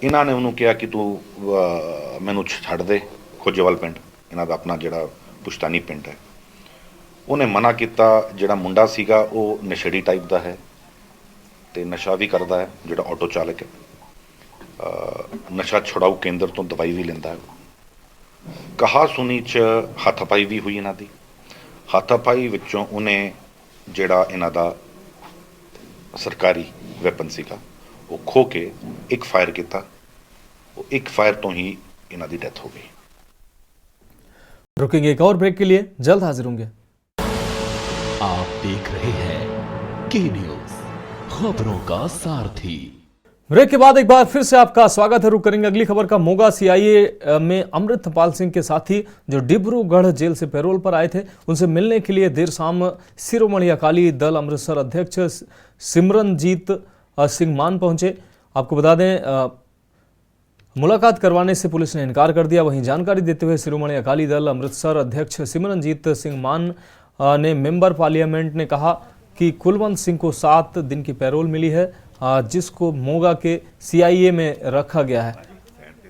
ਇਹਨਾਂ ਨੇ ਉਹਨੂੰ ਕਿਹਾ ਕਿ ਤੂੰ ਮੈਨੂੰ ਛੱਡ ਦੇ ਖੋਜੇਵਾਲ ਪਿੰਡ, ਇਹਨਾਂ ਦਾ ਆਪਣਾ ਜਿਹੜਾ ਪੁਸ਼ਤਾਨੀ ਪਿੰਡ ਹੈ। ਉਹਨੇ ਮਨਾ ਕੀਤਾ। ਜਿਹੜਾ ਮੁੰਡਾ ਸੀਗਾ ਉਹ ਨਸ਼ੇੜੀ ਟਾਈਪ ਦਾ ਹੈ ਤੇ ਨਸ਼ਾ ਵੀ ਕਰਦਾ ਹੈ, ਜਿਹੜਾ ਆਟੋ ਚਾਲਕ ਹੈ। ਨਸ਼ਾ ਛੁਡਾਊ ਕੇਂਦਰ ਤੋਂ ਦਵਾਈ ਵੀ ਲੈਂਦਾ ਹੈ। ਕਹਾ ਸੁਣੀ 'ਚ ਹੱਥਾਪਾਈ ਵੀ ਹੋਈ ਇਹਨਾਂ ਦੀ। ਹੱਥਾਪਾਈ ਵਿੱਚੋਂ ਉਹਨੇ ਜਿਹੜਾ ਇਹਨਾਂ ਦਾ ਸਰਕਾਰੀ ਵੈਪਨ ਸੀਗਾ ਉਹ ਖੋ ਕੇ ਇੱਕ ਫਾਇਰ ਕੀਤਾ। ਉਹ ਇੱਕ फायर तो ही इन्हां दी डेथ हो गई। रुकेंगे एक और ब्रेक के लिए, जल्द हाजिर होंगे। आप देख रहे हैं के न्यूज़, खबरों का सारथी। ब्रेक के बाद एक बार फिर से आपका स्वागत है। रुक करेंगे अगली खबर का। मोगा सीआईए में अमृतपाल सिंह के साथी जो डिब्रूगढ़ जेल से पैरोल पर आए थे, उनसे मिलने के लिए देर शाम शिरोमणि अकाली दल अमृतसर अध्यक्ष सिमरनजीत सिंह मान पहुंचे। आपको बता दें मुलाकात करवाने से पुलिस ने इनकार कर दिया। वहीं जानकारी देते हुए शिरोमणि अकाली दल अमृतसर अध्यक्ष सिमरनजीत सिंह मान ने मेंबर पार्लियामेंट ने कहा कि कुलवंत सिंह को 7 दिन की पैरोल मिली है, जिसको मोगा के सीआईए में रखा गया है।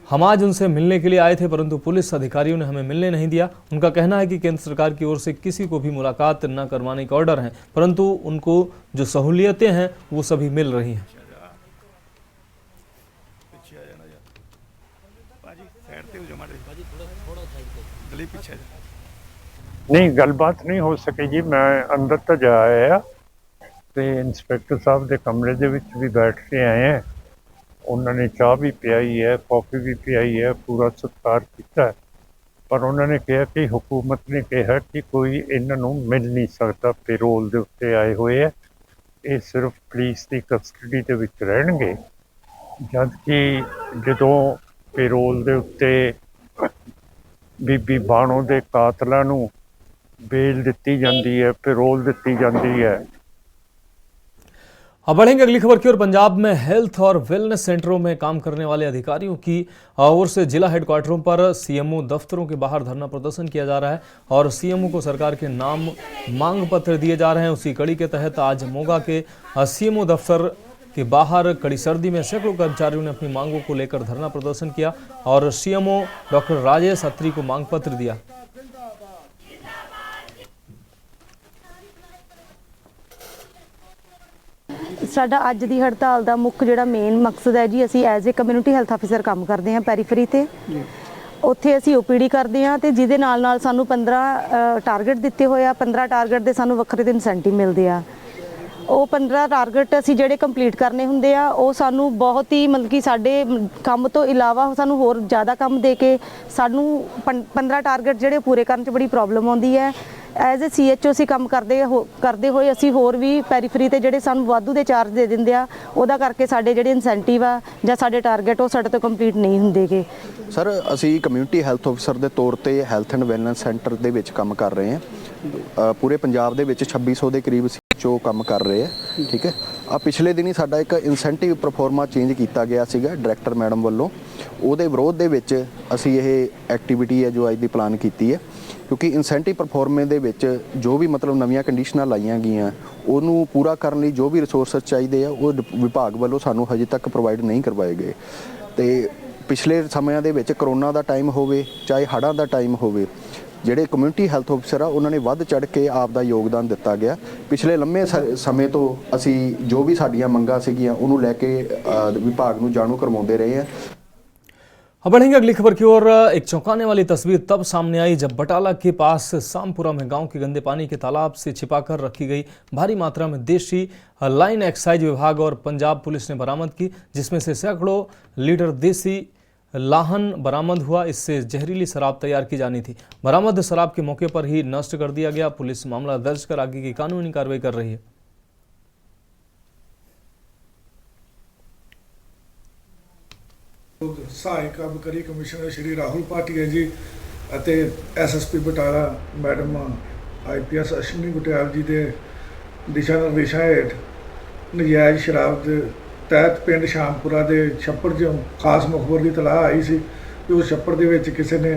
हम आज उनसे मिलने के लिए आए थे, परंतु पुलिस अधिकारियों ने हमें मिलने नहीं दिया। उनका कहना है कि केंद्र सरकार की ओर से किसी को भी मुलाकात न करवाने का ऑर्डर है, परंतु उनको जो सहूलियतें हैं वो सभी मिल रही हैं। नहीं गलबात नहीं हो सकेगी। मैं अंदर तो जाया ਤੇ ਇੰਸਪੈਕਟਰ ਸਾਹਿਬ ਦੇ ਕਮਰੇ ਦੇ ਵਿੱਚ ਵੀ ਬੈਠ ਕੇ ਆਏ ਹੈ। ਉਹਨਾਂ ਨੇ ਚਾਹ ਵੀ ਪਿਆਈ ਹੈ, ਕੌਫੀ ਵੀ ਪਿਆਈ ਹੈ, ਪੂਰਾ ਸਤਿਕਾਰ ਕੀਤਾ ਹੈ। ਪਰ ਉਹਨਾਂ ਨੇ ਕਿਹਾ ਕਿ हुकूमत ने कहा कि कोई ਇਹਨਾਂ ਨੂੰ ਮਿਲ ਨਹੀਂ ਸਕਦਾ, ਪੈਰੋਲ ਦੇ ਉੱਤੇ ਆਏ ਹੋਏ ਹੈ, ਇਹ ਸਿਰਫ ਪੁਲਿਸ ਦੀ ਕਸਟਡੀ ਦੇ ਵਿੱਚ ਰਹਿਣਗੇ। ਜਦ ਕਿ ਜਦੋਂ ਪੈਰੋਲ ਦੇ ਉੱਤੇ ਬੀਬੀ ਬਾਣੋ ਦੇ ਕਾਤਲਾਂ ਨੂੰ बेल दी जाती है, पैरोल दी जाती है। अब बढ़ेंगे अगली खबर की ओर। पंजाब में हेल्थ और वेलनेस सेंटरों में काम करने वाले अधिकारियों की ओर से जिला हेडक्वार्टरों पर सीएमओ दफ्तरों के बाहर धरना प्रदर्शन किया जा रहा है और सीएमओ को सरकार के नाम मांग पत्र दिए जा रहे हैं। उसी कड़ी के तहत आज मोगा के सीएमओ दफ्तर के बाहर कड़ी सर्दी में सैकड़ों कर्मचारियों ने अपनी मांगों को लेकर धरना प्रदर्शन किया और सीएमओ डॉक्टर राजेश अत्री को मांग पत्र दिया। साडा अज दी हड़ताल का मुख्य जिहड़ा मेन मकसद है जी, असी as a community health officer काम करते हैं पैरीफरी ते उत्थे असी ओपीडी करते हैं ते जिहदे नाल नाल सानू 15 टारगेट दिते होए आ। 15 टारगेट दे सानू वक्रे ते इंसेंटिव मिलदे आ। ਉਹ 15 टारगेट असी ਜਿਹੜੇ कंप्लीट करने ਹੁੰਦੇ ਆ ਉਹ ਸਾਨੂੰ ਬਹੁਤ ਹੀ ਮਤਲਬ ਕਿ ਸਾਡੇ ਕੰਮ ਤੋਂ ਇਲਾਵਾ ਸਾਨੂੰ ਹੋਰ ਜ਼ਿਆਦਾ ਕੰਮ ਦੇ ਕੇ ਸਾਨੂੰ 15 टारगेट ਜਿਹੜੇ ਪੂਰੇ ਕਰਨ 'ਚ ਬੜੀ ਪ੍ਰੋਬਲਮ ਆਉਂਦੀ ਹੈ। ਐਜ਼ ਏ CHO ਅਸੀਂ ਕੰਮ ਕਰਦੇ ਹੋਏ ਅਸੀਂ ਹੋਰ ਵੀ ਪੈਰੀਫਰੀ ਤੇ ਜਿਹੜੇ ਸਾਨੂੰ ਵਾਧੂ ਦੇ ਚਾਰਜ ਦੇ ਦਿੰਦੇ ਆ, ਉਹਦਾ ਕਰਕੇ ਸਾਡੇ ਜਿਹੜੇ ਇਨਸੈਂਟਿਵ ਆ ਜਾਂ ਸਾਡੇ ਟਾਰਗੇਟ ਉਹ ਸਾਡੇ ਤੋਂ ਕੰਪਲੀਟ ਨਹੀਂ ਹੁੰਦੇਗੇ। ਸਰ ਅਸੀਂ ਕਮਿਊਨਿਟੀ ਹੈਲਥ ਆਫਿਸਰ ਦੇ ਤੌਰ ਤੇ ਹੈਲਥ ਐਂਡ ਵੈਲਨੈਸ ਸੈਂਟਰ ਦੇ ਵਿੱਚ ਕੰਮ ਕਰ ਰਹੇ ਹਾਂ। ਪੂਰੇ ਪੰਜਾਬ ਦੇ ਵਿੱਚ 2600 ਦੇ ਕਰੀਬ CHO ਕੰਮ ਕਰ ਰਹੇ ਆ। ਠੀਕ ਹੈ, ਆ ਪਿਛਲੇ ਦਿਨੀ ਸਾਡਾ ਇੱਕ ਇਨਸੈਂਟਿਵ ਪਰਫਾਰਮਾ ਚੇਂਜ ਕੀਤਾ ਗਿਆ ਸੀਗਾ ਡਾਇਰੈਕਟਰ ਮੈਡਮ ਵੱਲੋਂ। ਉਹਦੇ ਵਿਰੋਧ ਦੇ ਵਿੱਚ ਅਸੀਂ ਇਹ ਐਕਟੀਵਿਟੀ ਹੈ ਜੋ ਅੱਜ ਦੀ ਪਲਾਨ ਕੀਤੀ ਹੈ, ਕਿਉਂਕਿ ਇਨਸੈਂਟਿਵ ਪਰਫਾਰਮੇ ਦੇ ਵਿੱਚ ਜੋ ਵੀ ਮਤਲਬ ਨਵੀਆਂ ਕੰਡੀਸ਼ਨਾਂ ਲਾਈਆਂ ਗਈਆਂ ਉਹਨੂੰ ਪੂਰਾ ਕਰਨ ਲਈ ਜੋ ਵੀ ਰਿਸੋਰਸਸ ਚਾਹੀਦੇ ਆ ਉਹ ਵਿਭਾਗ ਵੱਲੋਂ ਸਾਨੂੰ ਹਜੇ ਤੱਕ ਪ੍ਰੋਵਾਈਡ ਨਹੀਂ ਕਰਵਾਏ ਗਏ। ਤੇ ਪਿਛਲੇ ਸਮਿਆਂ ਦੇ ਵਿੱਚ ਕਰੋਨਾ ਦਾ ਟਾਈਮ ਹੋਵੇ ਚਾਹੇ ਹੜ੍ਹਾਂ ਦਾ ਟਾਈਮ ਹੋਵੇ, ਜਿਹੜੇ ਕਮਿਊਨਿਟੀ ਹੈਲਥ ਆਫਿਸਰ ਆ ਉਹਨਾਂ ਨੇ ਵੱਧ ਚੜ੍ਹ ਕੇ ਆਪ ਦਾ ਯੋਗਦਾਨ ਦਿੱਤਾ ਗਿਆ। ਪਿਛਲੇ ਲੰਮੇ ਸਮੇਂ ਤੋਂ ਅਸੀਂ ਜੋ ਵੀ ਸਾਡੀਆਂ ਮੰਗਾਂ ਸੀਗੀਆਂ ਉਹਨੂੰ ਲੈ ਕੇ ਵਿਭਾਗ ਨੂੰ ਜਾਣੂ ਕਰਵਾਉਂਦੇ ਰਹੇ ਹਾਂ। अब बढ़ेंगे अगली खबर की ओर। एक चौंकाने वाली तस्वीर तब सामने आई जब बटाला के पास सामपुरा में गांव के गंदे पानी के तालाब से छिपाकर रखी गई भारी मात्रा में देशी लाइन एक्साइज विभाग और पंजाब पुलिस ने बरामद की, जिसमें से सैकड़ों लीटर देसी लाहन बरामद हुआ। इससे जहरीली शराब तैयार की जानी थी। बरामद शराब के मौके पर ही नष्ट कर दिया गया। पुलिस मामला दर्ज कर आगे की कानूनी कार्रवाई कर रही है। सहायक अबकारी कमिश्नर श्री राहुल भाटिया जी ਅਤੇ SSP Batala madam IPS Ashwani Gutiyal ji ਦੇ ਦਿਸ਼ਾ ਨਿਰਦੇਸ਼ਾਂ ਹੇਠ ਨਜਾਇਜ਼ ਸ਼ਰਾਬ ਦੇ ਤਹਿਤ ਪਿੰਡ ਸ਼ਾਮਪੁਰਾ ਦੇ ਛੱਪੜ 'ਚੋਂ ਖਾਸ ਮੁਖਬਰ ਦੀ ਤਲਾਹ ਆਈ ਸੀ ਕਿ ਉਸ ਛੱਪੜ ਦੇ ਵਿੱਚ ਕਿਸੇ ਨੇ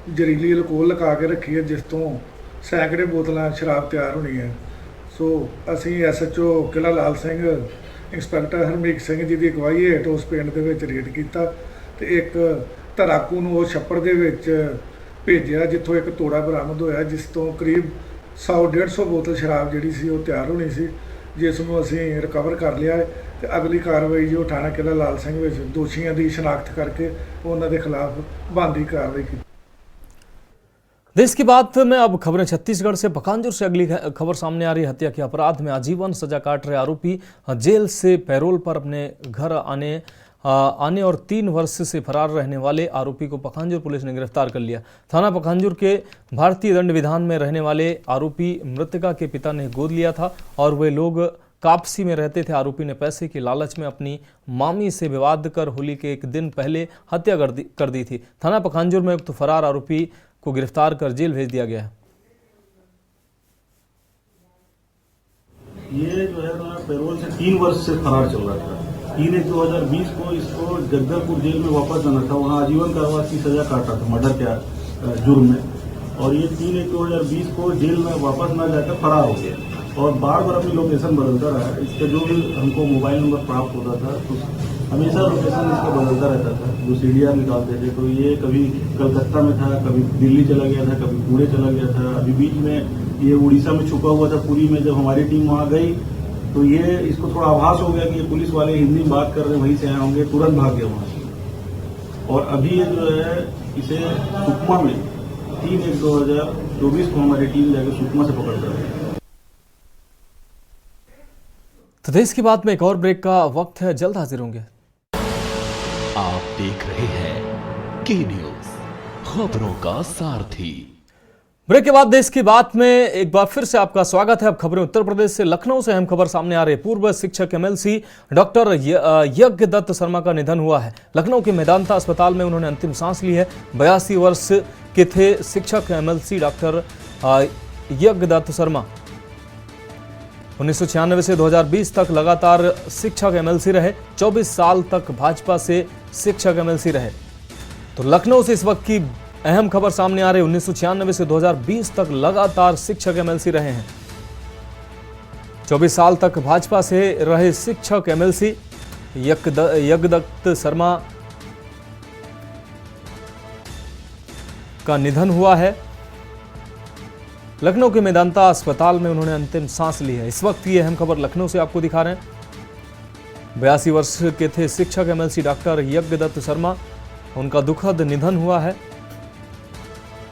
ਜ਼ਹਿਰੀਲੀ ਅਲਕੋਹਲ ਲਗਾ ਕੇ ਰੱਖੀ ਹੈ, ਜਿਸ ਤੋਂ ਸੈਂਕੜੇ ਬੋਤਲਾਂ ਸ਼ਰਾਬ ਤਿਆਰ ਹੋਣੀ ਹੈ। ਸੋ ਅਸੀਂ SHO ਕਿਲਾ ਲਾਲ ਸਿੰਘ ਇੰਸਪੈਕਟਰ ਹਰਮੀਤ ਸਿੰਘ ਜੀ ਦੀ ਅਗਵਾਈ ਹੇਠ ਉਸ ਪਿੰਡ ਦੇ ਵਿੱਚ ਰੇਡ ਕੀਤਾ ਤੇ ਇੱਕ ਧਰਾਕੂ ਨੂੰ ਉਸ ਛੱਪੜ ਦੇ ਵਿੱਚ ਭੇਜਿਆ, ਜਿੱਥੋਂ ਇੱਕ ਤੋੜਾ ਬਰਾਮਦ ਹੋਇਆ, ਜਿਸ ਤੋਂ ਕਰੀਬ 100-150 ਬੋਤਲ ਸ਼ਰਾਬ ਜਿਹੜੀ ਸੀ ਉਹ ਤਿਆਰ ਹੋਣੀ ਸੀ, ਜਿਸ ਨੂੰ ਅਸੀਂ ਰਿਕਵਰ ਕਰ ਲਿਆ ਹੈ ਤੇ ਅਗਲੀ ਕਾਰਵਾਈ ਜੋ ਥਾਣਾ ਕਿਲਾ ਲਾਲ ਸਿੰਘ ਵਿੱਚ ਦੋਸ਼ੀਆਂ ਦੀ ਸ਼ਨਾਖਤ ਕਰਕੇ ਉਹਨਾਂ ਦੇ ਖਿਲਾਫ ਬਣਦੀ ਕਾਰਵਾਈ ਕੀਤੀ। देश की बात में अब खबरें छत्तीसगढ़ से। पखांजूर से अगली खबर सामने आ रही। हत्या के अपराध में आजीवन सजा काट रहे आरोपी जेल से पैरोल पर अपने घर आने और 3 वर्ष से फरार रहने वाले आरोपी को पखांजूर पुलिस ने गिरफ्तार कर लिया। थाना पखांजूर के भारतीय दंड विधान में रहने वाले आरोपी मृतका के पिता ने गोद लिया था और वे लोग कापसी में रहते थे। आरोपी ने पैसे के लालच में अपनी मामी से विवाद कर होली के एक दिन पहले हत्या कर दी थी। थाना पखांजूर में उक्त फरार आरोपी को गिरफ्तार कर जेल भेज दिया गया है। ये जो है पैरोल से 3 वर्ष से फरार चल रहा था। 3/1/2020 को इसको जगदलपुर जेल में वापस जाना था, वहाँ आजीवन कारावास की सजा काटा था मर्डर के जुर्म में, और ये 3/1/2020 को जेल में वापस ना जाकर फरार हो गया और बार बार अपनी लोकेशन बदलता रहा। इसका जो भी हमको मोबाइल नंबर प्राप्त होता था तो हमेशा लोकेशन इसका बदलता रहता था। जो CDR निकालते थे तो ये कभी कलकत्ता में था, कभी दिल्ली चला गया था, कभी पुणे चला गया था। अभी बीच में ये उड़ीसा में छुपा हुआ था पुरी में। जब हमारी टीम वहाँ गई तो ये इसको थोड़ा आभास हो गया कि ये पुलिस वाले हिंदी में बात कर रहे हैं, वहीं से आए होंगे, तुरंत भाग गया वहाँ से। और अभी ये जो है इसे सुकमा में 3/1/2024 को हमारी टीम जाकर सुकमा से पकड़ कर रही है। तो देश की बात में एक और ब्रेक का वक्त है, जल्द हाजिर होंगे। आप देख रहे हैं के न्यूज, खबरों का सारथी। ब्रेक के बाद देश की बात में एक बार फिर से आपका स्वागत है। अब खबरें उत्तर प्रदेश से। लखनऊ से अहम खबर सामने आ रही है। पूर्व शिक्षक एमएलसी डॉक्टर यज्ञदत्त शर्मा का निधन हुआ है। लखनऊ के मेदांता अस्पताल में उन्होंने अंतिम सांस ली है। 82 वर्ष के थे शिक्षक एमएलसी डॉक्टर यज्ञदत्त शर्मा। 1996 से 2020 तक लगातार शिक्षक एमएलसी रहे। 24 साल तक भाजपा से शिक्षक एमएलसी रहे। तो लखनऊ से इस वक्त की अहम खबर सामने आ रही है। 1996 से 2020 तक लगातार शिक्षक एमएलसी रहे हैं। 24 साल तक भाजपा से रहे शिक्षक एमएलसी यज्ञदत्त शर्मा का निधन हुआ है। लखनऊ के मेदांता अस्पताल में उन्होंने अंतिम सांस ली है। इस वक्त ये अहम खबर लखनऊ से आपको दिखा रहे हैं। 82 वर्ष के थे शिक्षक एमएलसी डॉक्टर यज्ञदत्त शर्मा, उनका दुखद निधन हुआ है।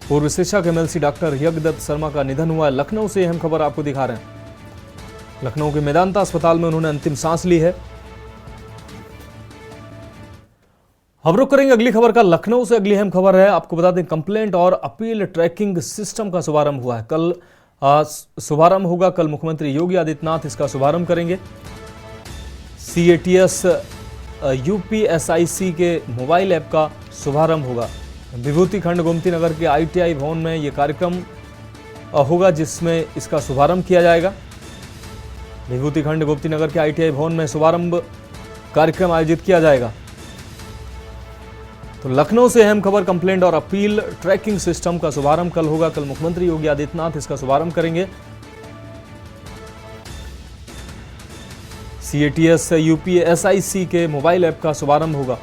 पूर्व शिक्षक एमएलसी डॉक्टर यज्ञदत्त शर्मा का निधन हुआ है। लखनऊ से अहम खबर आपको दिखा रहे हैं। लखनऊ के मेदांता अस्पताल में उन्होंने अंतिम सांस ली है। अब रुक करेंगे अगली खबर का। लखनऊ से अगली अहम खबर है। आपको बता दें, कंप्लेंट और अपील ट्रैकिंग सिस्टम का शुभारंभ हुआ है। कल शुभारंभ होगा। कल मुख्यमंत्री योगी आदित्यनाथ इसका शुभारंभ करेंगे। CATS UPSIC के मोबाइल ऐप का शुभारंभ होगा। विभूति खंड गोमती नगर के ITI भवन में यह कार्यक्रम होगा, जिसमें इसका शुभारंभ किया जाएगा। विभूति खंड गोमती नगर के ITI भवन में शुभारंभ कार्यक्रम आयोजित किया जाएगा। तो लखनऊ से अहम खबर, कंप्लेंट और अपील ट्रैकिंग सिस्टम का शुभारंभ कल होगा। कल मुख्यमंत्री योगी आदित्यनाथ इसका शुभारंभ करेंगे। CATS UPSIC के मोबाइल ऐप का शुभारंभ होगा।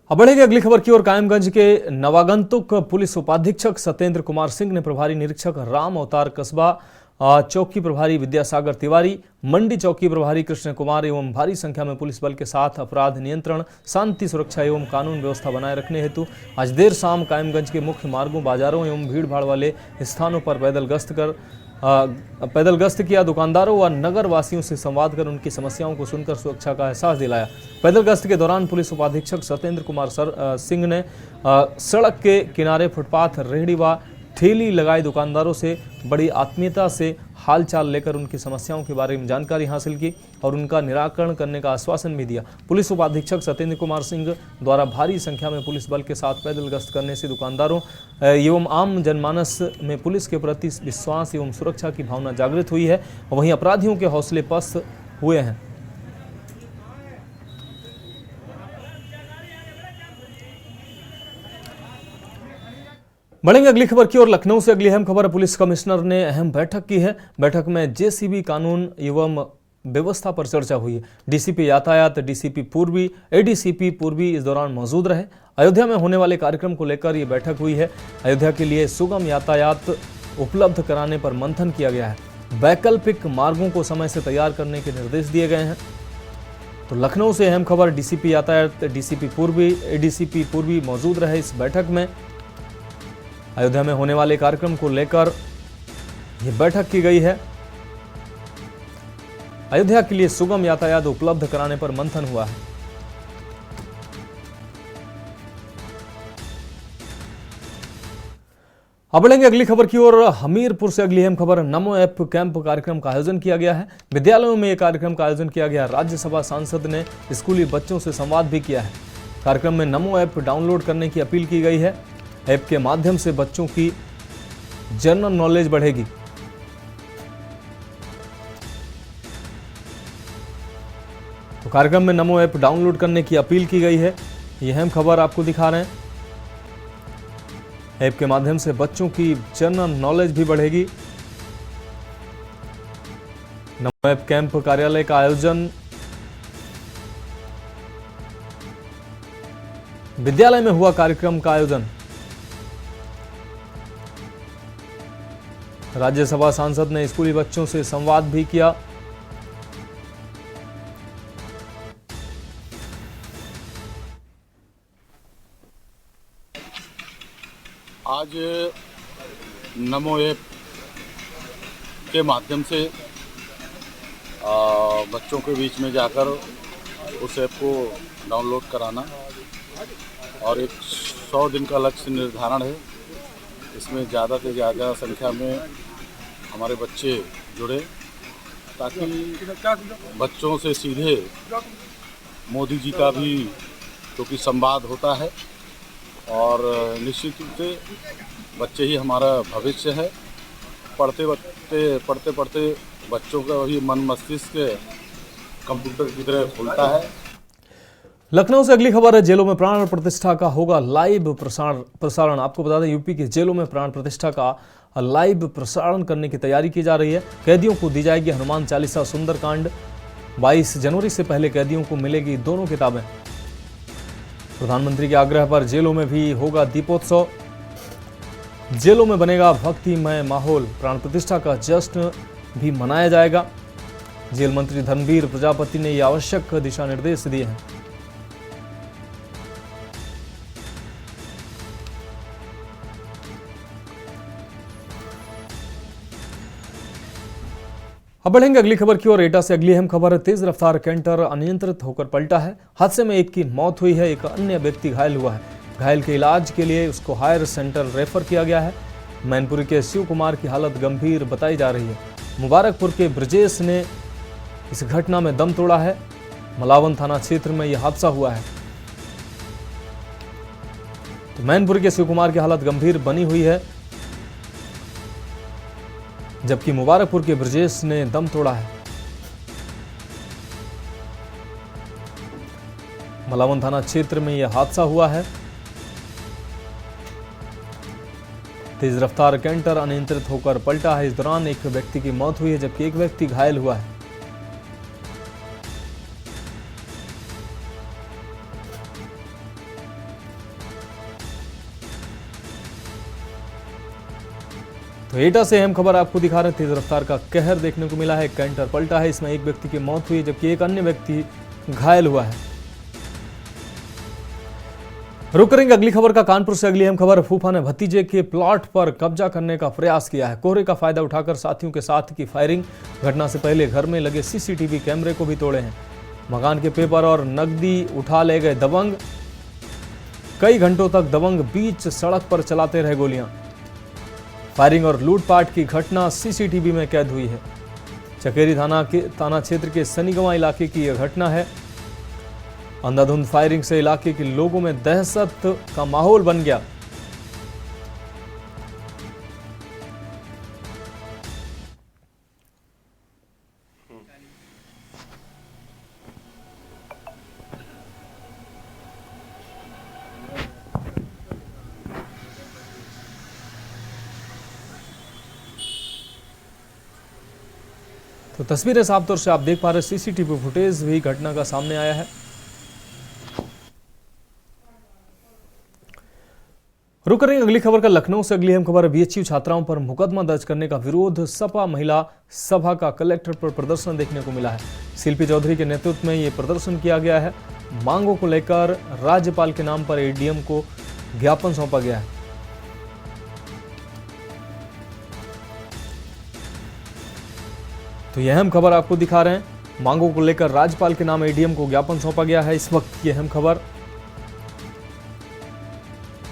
अब बढ़ेंगे अगली खबर की ओर। कायमगंज के नवागंतुक पुलिस उपाधीक्षक सत्येंद्र कुमार सिंह ने प्रभारी निरीक्षक राम अवतार कस्बा, चौकी प्रभारी विद्यासागर तिवारी, मंडी चौकी प्रभारी कृष्ण कुमार एवं भारी संख्या में पुलिस बल के साथ अपराध नियंत्रण, शांति सुरक्षा एवं कानून व्यवस्था बनाए रखने हेतु आज देर शाम कायमगंज के मुख्य मार्गों, बाजारों एवं भीड़ भाड़ वाले स्थानों पर पैदल गश्त किया। दुकानदारों व नगर वासियों से संवाद कर उनकी समस्याओं को सुनकर सुरक्षा का एहसास दिलाया। पैदल गश्त के दौरान पुलिस उपाधीक्षक सत्येंद्र कुमार सिंह ने सड़क के किनारे फुटपाथ, रेहड़ी व ठेली लगाए दुकानदारों से बड़ी आत्मीयता से हालचाल लेकर उनकी समस्याओं के बारे में जानकारी हासिल की और उनका निराकरण करने का आश्वासन भी दिया। पुलिस उपाधीक्षक सत्येंद्र कुमार सिंह द्वारा भारी संख्या में पुलिस बल के साथ पैदल गश्त करने से दुकानदारों एवं आम जनमानस में पुलिस के प्रति विश्वास एवं सुरक्षा की भावना जागृत हुई है। वहीं अपराधियों के हौसले पस्त हुए हैं। बढ़ेंगे अगली खबर की ओर। लखनऊ से अगली अहम खबर, पुलिस कमिश्नर ने अहम बैठक की है। बैठक में JCB कानून एवं व्यवस्था पर चर्चा हुई है। DCP यातायात, DCP पूर्वी, ADCP पूर्वी इस दौरान मौजूद रहे। अयोध्या में होने वाले कार्यक्रम को लेकर यह बैठक हुई है। अयोध्या के लिए सुगम यातायात उपलब्ध कराने पर मंथन किया गया है। वैकल्पिक मार्गों को समय से तैयार करने के निर्देश दिए गए हैं। तो लखनऊ से अहम खबर, DCP यातायात, DCP पूर्वी, ADCP पूर्वी मौजूद रहे इस बैठक में। अयोध्या में होने वाले कार्यक्रम को लेकर यह बैठक की गई है। अयोध्या के लिए सुगम यातायात उपलब्ध कराने पर मंथन हुआ है। अब बढ़ेंगे अगली खबर की ओर। हमीरपुर से अगली अहम खबर, नमो ऐप कैंप कार्यक्रम का आयोजन किया गया है। विद्यालयों में यह कार्यक्रम का आयोजन किया गया। राज्यसभा सांसद ने स्कूली बच्चों से संवाद भी किया है। कार्यक्रम में नमो ऐप डाउनलोड करने की अपील की गई है। ऐप के माध्यम से बच्चों की जनरल नॉलेज बढ़ेगी। तो कार्यक्रम में नमो ऐप डाउनलोड करने की अपील की गई है। यह अहम खबर आपको दिखा रहे हैं। ऐप के माध्यम से बच्चों की जनरल नॉलेज भी बढ़ेगी। नमो ऐप कैंप कार्यालय का आयोजन विद्यालय में हुआ। कार्यक्रम का आयोजन राज्यसभा सांसद ने स्कूली बच्चों से संवाद भी किया। आज नमो ऐप के माध्यम से बच्चों के बीच में जाकर उस ऐप को डाउनलोड कराना और एक 100 दिन का लक्ष्य निर्धारण है। इसमें ज़्यादा से ज़्यादा संख्या में हमारे बच्चे जुड़े ताकि बच्चों से सीधे मोदी जी का भी क्योंकि संवाद होता है और निश्चित रूप से बच्चे ही हमारा भविष्य है। पढ़ते पढ़ते बच्चों का भी मन मस्तिष्क कंप्यूटर की तरह खुलता है। लखनऊ से अगली खबर है, जेलों में प्राण प्रतिष्ठा का होगा लाइव प्रसारण। आपको बता दें यूपी की जेलों में प्राण प्रतिष्ठा का लाइव प्रसारण करने की तैयारी की जा रही है। कैदियों को दी जाएगी हनुमान चालीसा सुंदरकांड। 22 जनवरी से पहले कैदियों को मिलेगी दोनों किताबें। प्रधानमंत्री के आग्रह पर जेलों में भी होगा दीपोत्सव। जेलों में बनेगा भक्तिमय माहौल। प्राण प्रतिष्ठा का जश्न भी मनाया जाएगा। जेल मंत्री धर्मवीर प्रजापति ने ये आवश्यक दिशा निर्देश दिए हैं। अब बढ़ेंगे अगली खबर की ओर। एटा से अगली अहम खबर है, तेज रफ्तार कैंटर अनियंत्रित होकर पलटा है। हादसे में एक की मौत हुई है, एक अन्य व्यक्ति घायल हुआ है। घायल के इलाज के लिए उसको हायर सेंटर रेफर किया गया है। मैनपुरी के शिव कुमार की हालत गंभीर बताई जा रही है। मुबारकपुर के ब्रजेश ने इस घटना में दम तोड़ा है। मलावन थाना क्षेत्र में यह हादसा हुआ है। तो मैनपुरी के शिव कुमार की हालत गंभीर बनी हुई है, जबकि मुबारकपुर के ब्रजेश ने दम तोड़ा है। मलावन थाना क्षेत्र में यह हादसा हुआ है। तेज रफ्तार कैंटर अनियंत्रित होकर पलटा है। इस दौरान एक व्यक्ति की मौत हुई है, जबकि एक व्यक्ति घायल हुआ है। तो एटा से अहम खबर आपको दिखा रहे हैं। तेज रफ्तार का कहर देखने को मिला है। कैंटर पलटा है, इसमें एक व्यक्ति की मौत हुई है, जबकि एक अन्य व्यक्ति घायल हुआ है। रुक करेंगे अगली खबर का। कानपुर से अगली अहम खबर, फूफा ने भतीजे के प्लॉट पर कब्जा करने का प्रयास किया है। कोहरे का फायदा उठाकर साथियों के साथ की फायरिंग। घटना से पहले घर में लगे सीसीटीवी कैमरे को भी तोड़े हैं। मकान के पेपर और नकदी उठा ले गए दबंग। कई घंटों तक दबंग बीच सड़क पर चलाते रहे गोलियां। फायरिंग और लूटपाट की घटना सीसीटीवी में कैद हुई है। चकेरी थाना क्षेत्र के सनीगवा इलाके की यह घटना है। अंधाधुंध फायरिंग से इलाके के लोगों में दहशत का माहौल बन गया। तो तस्वीरें साफ तौर से आप देख पा रहे, सीसीटीवी फुटेज भी घटना का सामने आया है। रुक रही अगली खबर का। लखनऊ से अगली अहम खबर, बीएचयू छात्राओं पर मुकदमा दर्ज करने का विरोध। सपा महिला सभा का कलेक्टर पर प्रदर्शन देखने को मिला है। शिल्पी चौधरी के नेतृत्व में यह प्रदर्शन किया गया है। मांगों को लेकर राज्यपाल के नाम पर एडीएम को ज्ञापन सौंपा गया है। तो यह अहम खबर आपको दिखा रहे हैं। मांगों को लेकर राज्यपाल के नाम एडीएम को ज्ञापन सौंपा गया है। इस वक्त की अहम खबर,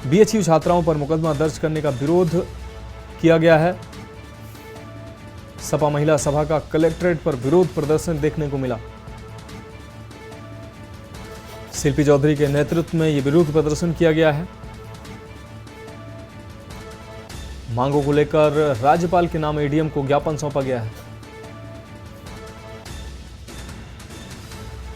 बीएचयू छात्राओं पर मुकदमा दर्ज करने का विरोध किया गया है। सपा महिला सभा का कलेक्ट्रेट पर विरोध प्रदर्शन देखने को मिला। शिल्पी चौधरी के नेतृत्व में यह विरोध प्रदर्शन किया गया है। मांगों को लेकर राज्यपाल के नाम एडीएम को ज्ञापन सौंपा गया है।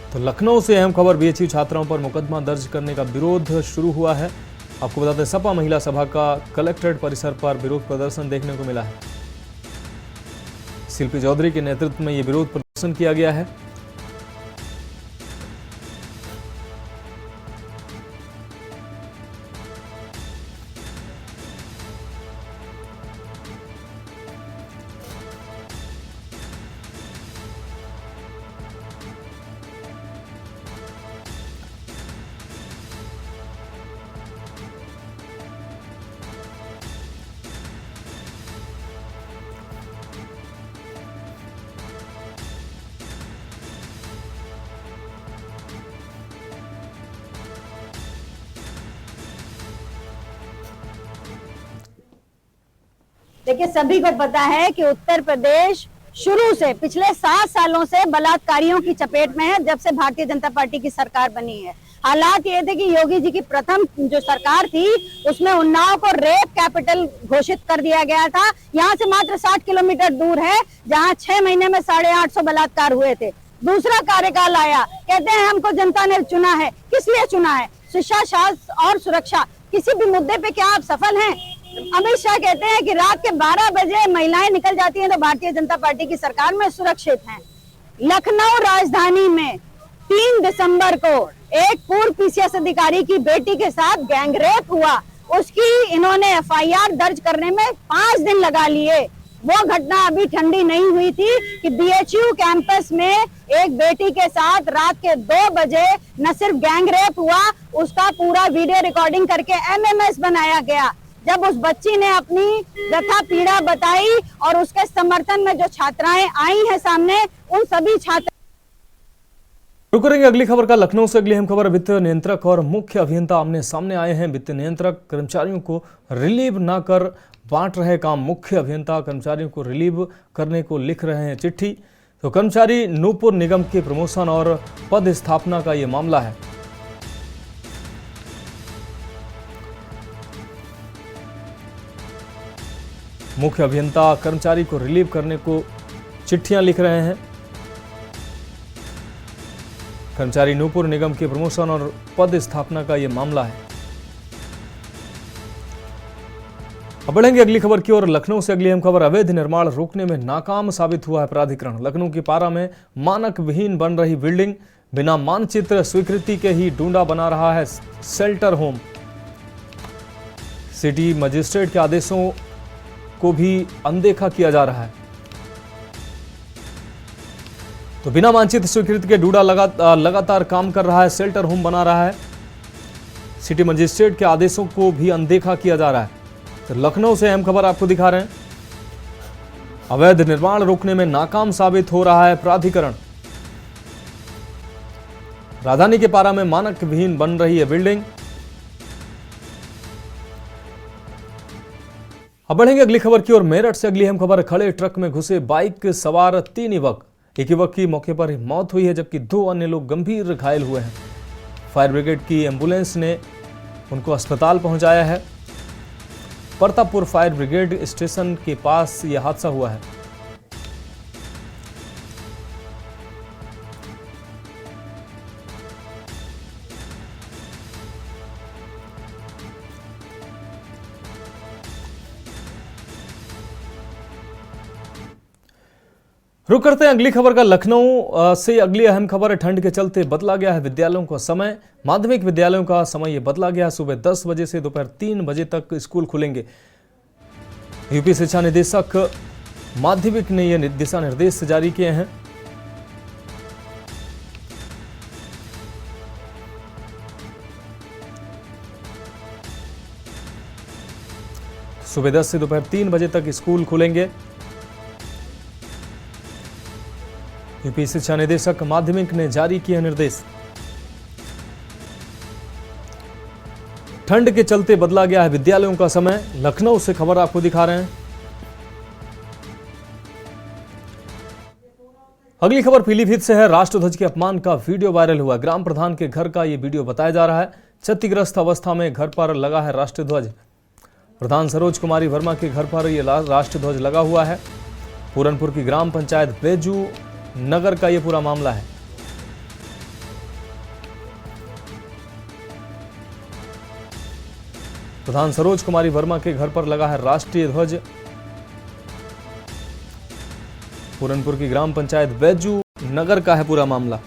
तो लखनऊ से अहम खबर, बीएचयू छात्राओं पर मुकदमा दर्ज करने का विरोध शुरू हुआ है। आपको बता दें, सपा महिला सभा का कलेक्ट्रेट परिसर पर विरोध प्रदर्शन देखने को मिला है। शिल्पी चौधरी के नेतृत्व में यह विरोध प्रदर्शन किया गया है। देखिए सभी को पता है कि उत्तर प्रदेश शुरू से पिछले 7 सालों से बलात्कारियों की चपेट में है, जब से भारतीय जनता पार्टी की सरकार बनी है। हालात ये थे कि योगी जी की प्रथम जो सरकार थी उसमें उन्नाव को रेप कैपिटल घोषित कर दिया गया था। यहाँ से मात्र 60 किलोमीटर दूर है, जहाँ 6 महीने में 850 बलात्कार हुए थे। दूसरा कार्यकाल आया, कहते हैं हमको जनता ने चुना है। किस लिए चुना है? शिक्षा, स्वास्थ्य और सुरक्षा, किसी भी मुद्दे पे क्या आप सफल हैं? अमित शाह कहते हैं कि रात के 12 बजे महिलाएं निकल जाती हैं तो भारतीय जनता पार्टी की सरकार में सुरक्षित हैं। लखनऊ राजधानी में 3 दिसंबर को एक पूर्व पीसीएस अधिकारी की बेटी के साथ गैंगरेप हुआ, उसकी इन्होंने एफआईआर दर्ज करने में 5 दिन लगा लिए। वो घटना अभी ठंडी नहीं हुई थी कि बीएचयू कैंपस में एक बेटी के साथ रात के 2 बजे न सिर्फ गैंगरेप हुआ, उसका पूरा वीडियो रिकॉर्डिंग करके एमएमएस बनाया गया। जब उस बच्ची ने अपनी व्यथा पीड़ा बताई और उसके समर्थन में जो छात्राएं आई हैं सामने, उन सभी छात्र रुक करेंगे अगली खबर का। लखनऊ से अगली अहम खबर, वित्त नियंत्रक और मुख्य अभियंता आमने सामने आए हैं। वित्त नियंत्रक कर्मचारियों को रिलीव ना कर बांट रहे काम, मुख्य अभियंता कर्मचारियों को रिलीव करने को लिख रहे हैं चिट्ठी। तो कर्मचारी नूपुर निगम के प्रमोशन और पद स्थापना का ये मामला है। मुख्य अभियंता कर्मचारी को रिलीव करने को चिट्ठियां लिख रहे हैं। कर्मचारी नूपुर निगम के प्रमोशन और पद स्थापना का यह मामला है। अब बढ़ेंगे अगली खबर की ओर। लखनऊ से अगली अहम खबर, अवैध निर्माण रोकने में नाकाम साबित हुआ है प्राधिकरण। लखनऊ की पारा में मानक विहीन बन रही बिल्डिंग बिना मानचित्र स्वीकृति के ही डूंडा बना रहा है शेल्टर होम। सिटी मजिस्ट्रेट के आदेशों को भी अनदेखा किया जा रहा है। तो बिना मानचित्र स्वीकृति के डूडा लगातार काम कर रहा है, शेल्टर होम बना रहा है। सिटी मजिस्ट्रेट के आदेशों को भी अनदेखा किया जा रहा है। तो लखनऊ से अहम खबर आपको दिखा रहे हैं, अवैध निर्माण रोकने में नाकाम साबित हो रहा है प्राधिकरण। राजधानी के पारा में मानक विहीन बन रही है बिल्डिंग। अब बढ़ेंगे अगली खबर की ओर। मेरठ से अगली अहम खबर, खड़े ट्रक में घुसे बाइक सवार 3 युवक, एक युवक की मौके पर ही मौत हुई है जबकि 2 अन्य लोग गंभीर घायल हुए हैं। फायर ब्रिगेड की एम्बुलेंस ने उनको अस्पताल पहुंचाया है। प्रतापपुर फायर ब्रिगेड स्टेशन के पास यह हादसा हुआ है। रुक करते हैं अगली खबर का। लखनऊ से अगली अहम खबर, ठंड के चलते बदला गया है विद्यालयों का समय। माध्यमिक विद्यालयों का समय ये बदला गया है। सुबह 10 बजे से दोपहर 3 बजे तक स्कूल खुलेंगे। यूपी शिक्षा निदेशक माध्यमिक ने ये दिशा निर्देश जारी किए हैं। सुबह 10 से दोपहर 3 बजे तक स्कूल खुलेंगे। यूपी शिक्षा निदेशक माध्यमिक ने जारी किया निर्देश। ठंड के चलते बदला गया है विद्यालयों का समय। लखनऊ से खबर आपको दिखा रहे हैं। अगली खबर पीलीभीत से है। राष्ट्रध्वज के अपमान का वीडियो वायरल हुआ। ग्राम प्रधान के घर का यह वीडियो बताया जा रहा है। क्षतिग्रस्त अवस्था में घर पर लगा है राष्ट्रध्वज। प्रधान सरोज कुमारी वर्मा के घर पर यह राष्ट्रध्वज लगा हुआ है। पूरनपुर की ग्राम पंचायत बेजू नगर का यह पूरा मामला है। प्रधान सरोज कुमारी वर्मा के घर पर लगा है राष्ट्रीय ध्वज। पूरनपुर की ग्राम पंचायत बैजू नगर का है पूरा मामला।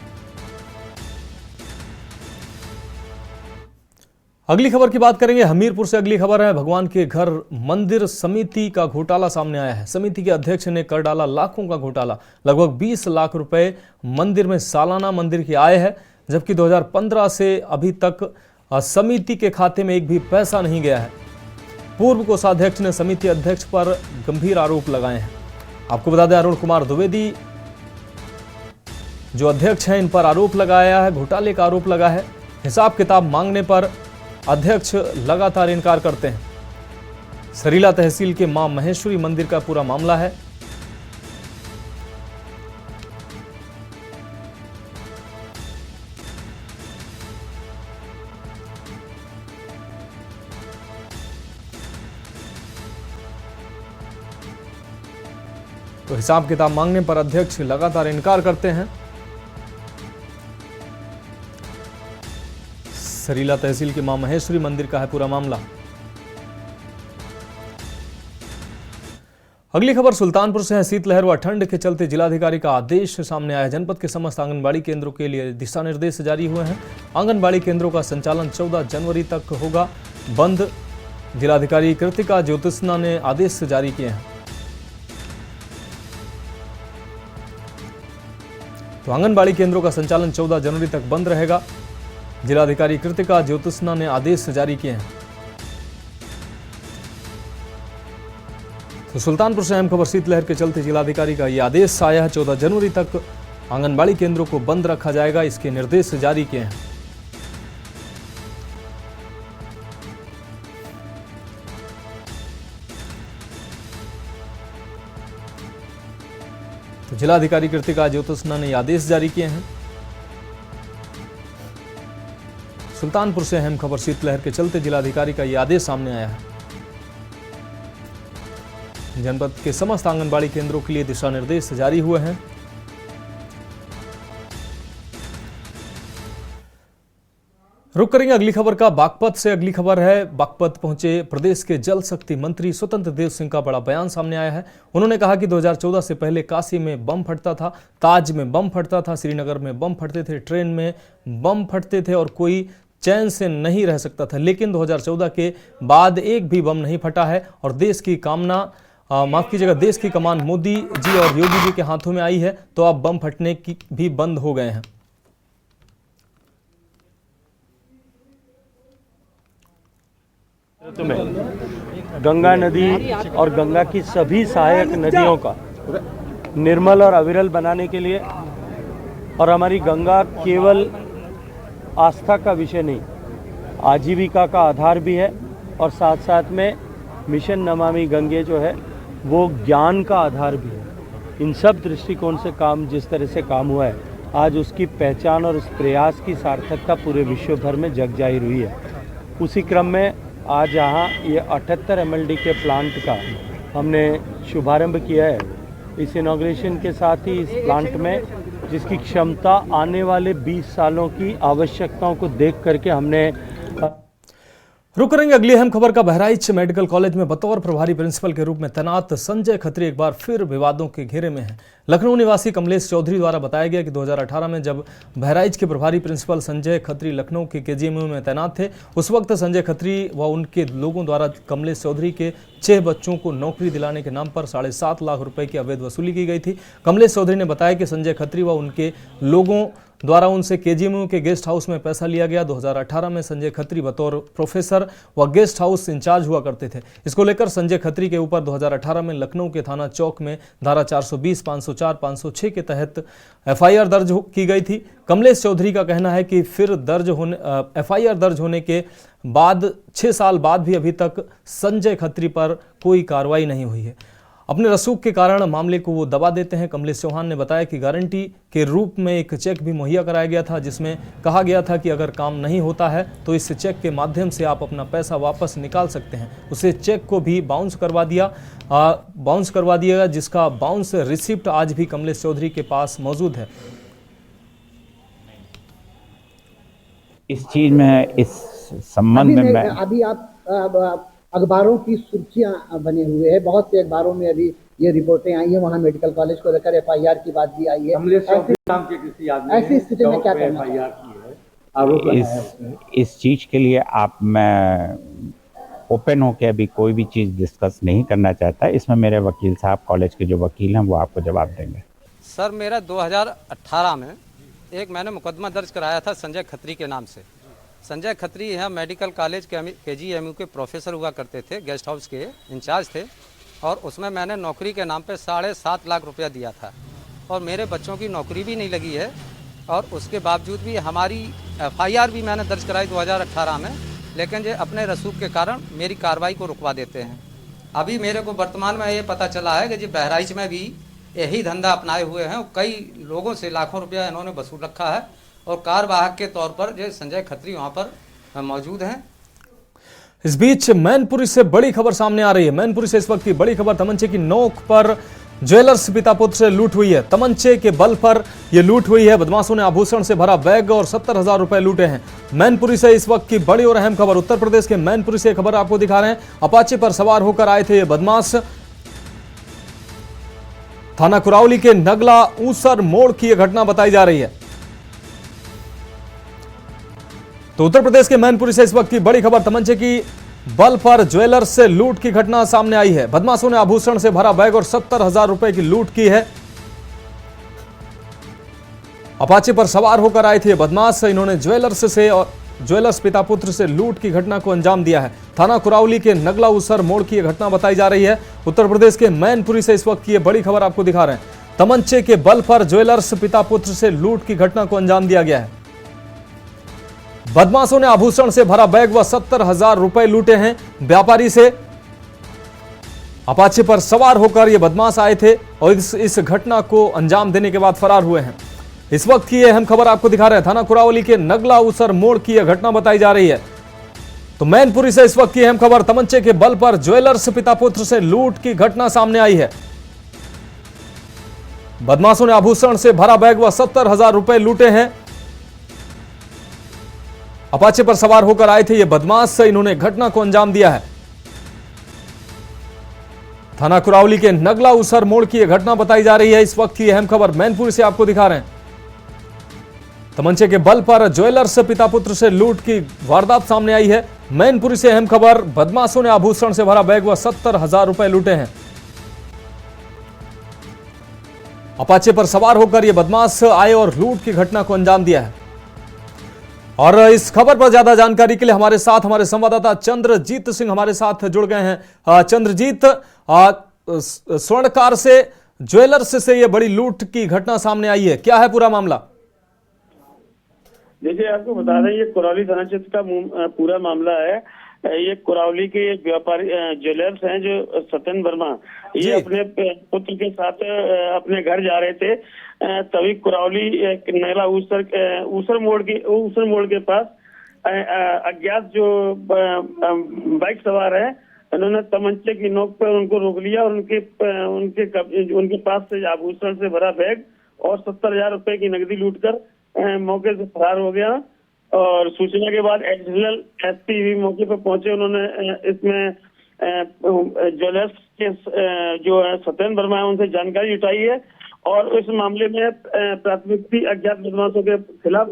अगली खबर की बात करेंगे। हमीरपुर से अगली खबर है। भगवान के घर मंदिर समिति का घोटाला सामने आया है। समिति के अध्यक्ष ने कर डाला लाखों का घोटाला। लगभग 20 लाख रुपए मंदिर में सालाना मंदिर की आय है, जबकि 2015 से अभी तक समिति के खाते में एक भी पैसा नहीं गया है। पूर्व कोषाध्यक्ष ने समिति अध्यक्ष पर गंभीर आरोप लगाए हैं। आपको बता दें, अरुण कुमार द्विवेदी जो अध्यक्ष हैं, इन पर आरोप लगाया है, घोटाले का आरोप लगा है। हिसाब किताब मांगने पर अध्यक्ष लगातार इनकार करते हैं। सरीला तहसील के मां महेश्वरी मंदिर का पूरा मामला है। तो हिसाब किताब मांगने पर अध्यक्ष लगातार इनकार करते हैं। सरीला तहसील की मां महेश्वरी मंदिर का है पूरा मामला। अगली खबर सुल्तानपुर से है। शीतलहर व ठंड के चलते जिलाधिकारी का आदेश सामने आया है। जनपद के समस्त आंगनबाड़ी केंद्रों के लिए दिशा निर्देश जारी हुए हैं। आंगनबाड़ी केंद्रों का संचालन 14 जनवरी तक होगा बंद। जिलाधिकारी कृतिका ज्योतिष्ना ने आदेश जारी किए हैं। तो आंगनबाड़ी केंद्रों का संचालन 14 जनवरी तक बंद रहेगा। जिलाधिकारी कृतिका ज्योतिष्ना ने आदेश जारी किए हैं। तो सुल्तानपुर से अहम खबर, शीतलहर के चलते जिलाधिकारी का यह आदेश आया है। 14 जनवरी तक आंगनबाड़ी केंद्रों को बंद रखा जाएगा, इसके निर्देश जारी किए हैं। तो जिलाधिकारी कृतिका ज्योतिष्ना ने आदेश जारी किए हैं। सुल्तानपुर से अहम खबर, शीतलहर के चलते जिलाधिकारी का यह आदेश सामने आया है। जनपद के समस्त आंगनबाड़ी केंद्रों के लिए दिशा निर्देश जारी हुए हैं। रुक करेंगे अगली खबर का। बागपत से अगली खबर है। बागपत पहुंचे प्रदेश के जल शक्ति मंत्री स्वतंत्र देव सिंह का बड़ा बयान सामने आया है। उन्होंने कहा कि 2014 से पहले काशी में बम फटता था, ताज में बम फटता था, श्रीनगर में बम फटते थे, ट्रेन में बम फटते थे और कोई चैन से नहीं रह सकता था। लेकिन 2014 के बाद एक भी बम नहीं फटा है और देश की देश की कमान मोदी जी और योगी जी के हाथों में आई है, तो अब बम फटने की भी बंद हो गए हैं। गंगा नदी और गंगा की सभी सहायक नदियों का निर्मल और अविरल बनाने के लिए, और हमारी गंगा केवल आस्था का विषय नहीं, आजीविका का आधार भी है, और साथ साथ में मिशन नमामि गंगे जो है वो ज्ञान का आधार भी है। इन सब दृष्टिकोण से काम जिस तरह से काम हुआ है, आज उसकी पहचान और उस प्रयास की सार्थकता पूरे विश्व भर में जग जाहिर हुई है। उसी क्रम में आज यहाँ ये 78 MLD के प्लांट का हमने शुभारंभ किया है। इस इनॉग्रेशन के साथ ही इस प्लांट में, जिसकी क्षमता आने वाले 20 सालों की आवश्यकताओं को देख करके हमने रुक करेंगे अगली अहम खबर का। बहराइच मेडिकल कॉलेज में बतौर प्रभारी प्रिंसिपल के रूप में तैनात संजय खत्री एक बार फिर विवादों के घेरे में हैं। लखनऊ निवासी कमलेश चौधरी द्वारा बताया गया कि 2018 में जब बहराइच के प्रभारी प्रिंसिपल संजय खत्री लखनऊ के KGMU में तैनात थे, उस वक्त संजय खत्री व उनके लोगों द्वारा कमलेश चौधरी के 6 बच्चों को नौकरी दिलाने के नाम पर 7.5 लाख रुपए की अवैध वसूली की गई थी। कमलेश चौधरी ने बताया कि संजय खत्री व उनके लोगों द्वारा उनसे KGMU के गेस्ट हाउस में पैसा लिया गया। 2018 में संजय खत्री बतौर प्रोफेसर व गेस्ट हाउस इंचार्ज हुआ करते थे। इसको लेकर संजय खत्री के ऊपर 2018 में लखनऊ के थाना चौक में धारा 420, 504, 506 के तहत FIR दर्ज की गई थी। कमलेश चौधरी का कहना है कि फिर FIR दर्ज होने के बाद 6 साल बाद भी अभी तक संजय खत्री पर कोई कार्रवाई नहीं हुई है। अपने रसूख के कारण मामले को वो दबा देते हैं। कमलेश चौहान ने बताया कि गारंटी के रूप में एक चेक भी मुहैया कराया गया था, जिसमें कहा गया था कि अगर काम नहीं होता है तो इस चेक के माध्यम से आप अपना पैसा वापस निकाल सकते हैं। उसे चेक को भी बाउंस करवा दिया, जिसका बाउंस रिसिप्ट आज भी कमलेश चौधरी के पास मौजूद है। इस चीज में, इस संबंध में अभी आप अखबारों की सुर्खियां बने हुए हैं, बहुत से अखबारों में अभी ये रिपोर्टें आई है, वहाँ मेडिकल कॉलेज को लेकर FIR की बात भी आई है। ऐसी स्थिति में क्या करना है? इस चीज के लिए मैं ओपन होकर अभी कोई भी चीज डिस्कस नहीं करना चाहता। इसमें मेरे वकील साहब, कॉलेज के जो वकील हैं, वो आपको जवाब देंगे। सर, मेरा 2018 में एक मैंने मुकदमा दर्ज कराया था संजय खत्री के नाम से। संजय खत्री यहाँ मेडिकल कॉलेज के KGMU के प्रोफेसर हुआ करते थे, गेस्ट हाउस के इंचार्ज थे, और उसमें मैंने नौकरी के नाम पे 7.5 लाख रुपया दिया था, और मेरे बच्चों की नौकरी भी नहीं लगी है, और उसके बावजूद भी हमारी FIR भी मैंने दर्ज कराई 2018 में, लेकिन ये अपने रसूख के कारण मेरी कार्रवाई को रुकवा देते हैं। अभी मेरे को वर्तमान में ये पता चला है कि जी बहराइच में भी यही धंधा अपनाए हुए हैं। कई लोगों से लाखों रुपया इन्होंने वसूल रखा है और कारवाहक के तौर पर जो संजय खत्री वहाँ पर मौजूद हैं। इस बीच मैनपुरी से बड़ी खबर सामने आ रही है। मैनपुरी से इस वक्त की बड़ी खबर, तमंचे की नोक पर ज्वेलर्स पिता पुत्र से लूट हुई है। तमंचे के बल पर यह लूट हुई है। बदमाशों ने आभूषण से भरा बैग और 70,000 रुपए लूटे हैं। मैनपुरी से इस वक्त की बड़ी और अहम खबर, उत्तर प्रदेश के मैनपुरी से खबर आपको दिखा रहे हैं। अपाचे पर सवार होकर आए थे ये बदमाश। थाना कुरावली के नगला ऊसर मोड़ की यह घटना बताई जा रही है। तो उत्तर प्रदेश के मैनपुरी से इस वक्त की बड़ी खबर, तमंचे की बल पर ज्वेलर्स से लूट की घटना सामने आई है। बदमाशों ने आभूषण से भरा बैग और 70,000 रुपए की लूट की है। अपाचे पर सवार होकर आए थे बदमाश। इन्होंने ज्वेलर्स पिता पुत्र से लूट की घटना को अंजाम दिया है। थाना कुरावली के नगला ऊसर मोड़ की यह घटना बताई जा रही है। उत्तर प्रदेश के मैनपुरी से इस वक्त की यह बड़ी खबर आपको दिखा रहे हैं। तमंचे के बल पर ज्वेलर्स पिता पुत्र से लूट की घटना को अंजाम दिया गया है। बदमाशों ने आभूषण से भरा बैग व 70,000 रुपए लूटे हैं व्यापारी से। अपाचे पर सवार होकर ये बदमाश आए थे और इस घटना को अंजाम देने के बाद फरार हुए हैं। इस वक्त की यह अहम खबर आपको दिखा रहे हैं। थाना कुरावली के नगला ऊसर मोड़ की यह घटना बताई जा रही है। तो मैनपुरी से इस वक्त की अहम खबर, तमंचे के बल पर ज्वेलर्स पिता पुत्र से लूट की घटना सामने आई है। बदमाशों ने आभूषण से भरा बैग व 70,000 रुपए लूटे हैं। अपाचे पर सवार होकर आए थे ये बदमाश, इन्होंने घटना को अंजाम दिया है। थाना कुरावली के नगला ऊसर मोड़ की यह घटना बताई जा रही है। इस वक्त की अहम खबर मैनपुरी से आपको दिखा रहे हैं। तमंचे के बल पर ज्वेलर्स पिता पुत्र से लूट की वारदात सामने आई है। मैनपुरी से अहम खबर, बदमाशों ने आभूषण से भरा बैग व 70,000 रुपए लूटे हैं। अपाचे पर सवार होकर ये बदमाश आए और लूट की घटना को अंजाम दिया है। और इस खबर पर ज्यादा जानकारी के लिए हमारे साथ हमारे संवाददाता चंद्रजीत सिंह हमारे साथ जुड़ गए हैं। चंद्रजीत, स्वर्णकार से ज्वेलर्स से ये बड़ी लूट की घटना सामने आई है, क्या है पूरा मामला? देखिए, आपको बता दें ये कुरावली थाना क्षेत्र का पूरा मामला है। ये कुरावली के व्यापारी ज्वेलर्स हैं जो सत्यन वर्मा, ये अपने पुत्र के साथ अपने घर जा रहे थे। तभी कुरावली नगला ऊसर मोड़ के पास अज्ञात जो बाइक सवार है, उन्होंने तमंचे की नोक पर उनको रोक लिया और उनके पास से आभूषण से भरा बैग और 70,000 रुपए की नकदी लूटकर मौके से फरार हो गया। और सूचना के बाद एडिशनल एसपी भी मौके पर पहुंचे। उन्होंने इसमें ज्वेलर्स के जो सत्यन वर्मा है उनसे जानकारी जुटाई है और इस मामले में प्राथमिकी अज्ञात बदमाशों के खिलाफ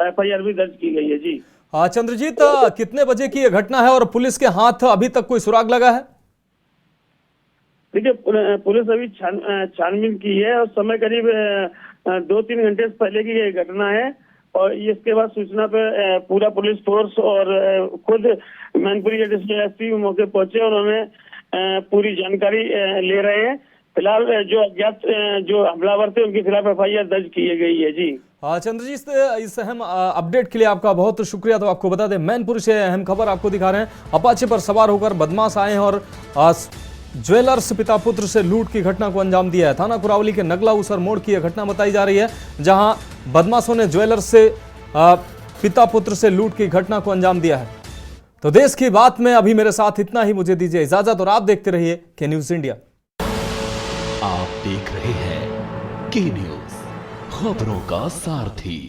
FIR भी दर्ज की गई है। जी चंद्रजीत, कितने बजे की यह घटना है और पुलिस के हाथ अभी तक कोई सुराग लगा है? देखिए, पुलिस अभी छानबीन की है और समय करीब 2-3 घंटे पहले की ये घटना है और इसके बाद सूचना पे पूरा पुलिस फोर्स और खुद मैनपुरी एडिशनल एसपी मौके पहुंचे। उन्होंने पूरी जानकारी ले रहे हैं। फिलहाल जो अज्ञात जो हमलावर थे उनके खिलाफ FIR दर्ज की गई है। जी चंद्रजीत, इस अहम अपडेट के लिए आपका बहुत शुक्रिया। तो आपको बता दें, मैनपुरी से अहम खबर आपको दिखा रहे हैं। अपाचे पर सवार होकर बदमाश आए हैं और ज्वेलर्स पिता पुत्र से लूट की घटना को अंजाम दिया है। थाना कुरावली के नगला ऊसर मोड़ की यह घटना बताई जा रही है, जहां बदमाशों ने ज्वेलर्स से पिता पुत्र से लूट की घटना को अंजाम दिया है। तो देश की बात में अभी मेरे साथ इतना ही, मुझे दीजिए इजाजत और आप देखते रहिए के न्यूज इंडिया। आप देख रहे हैं के न्यूज, खबरों का सारथी।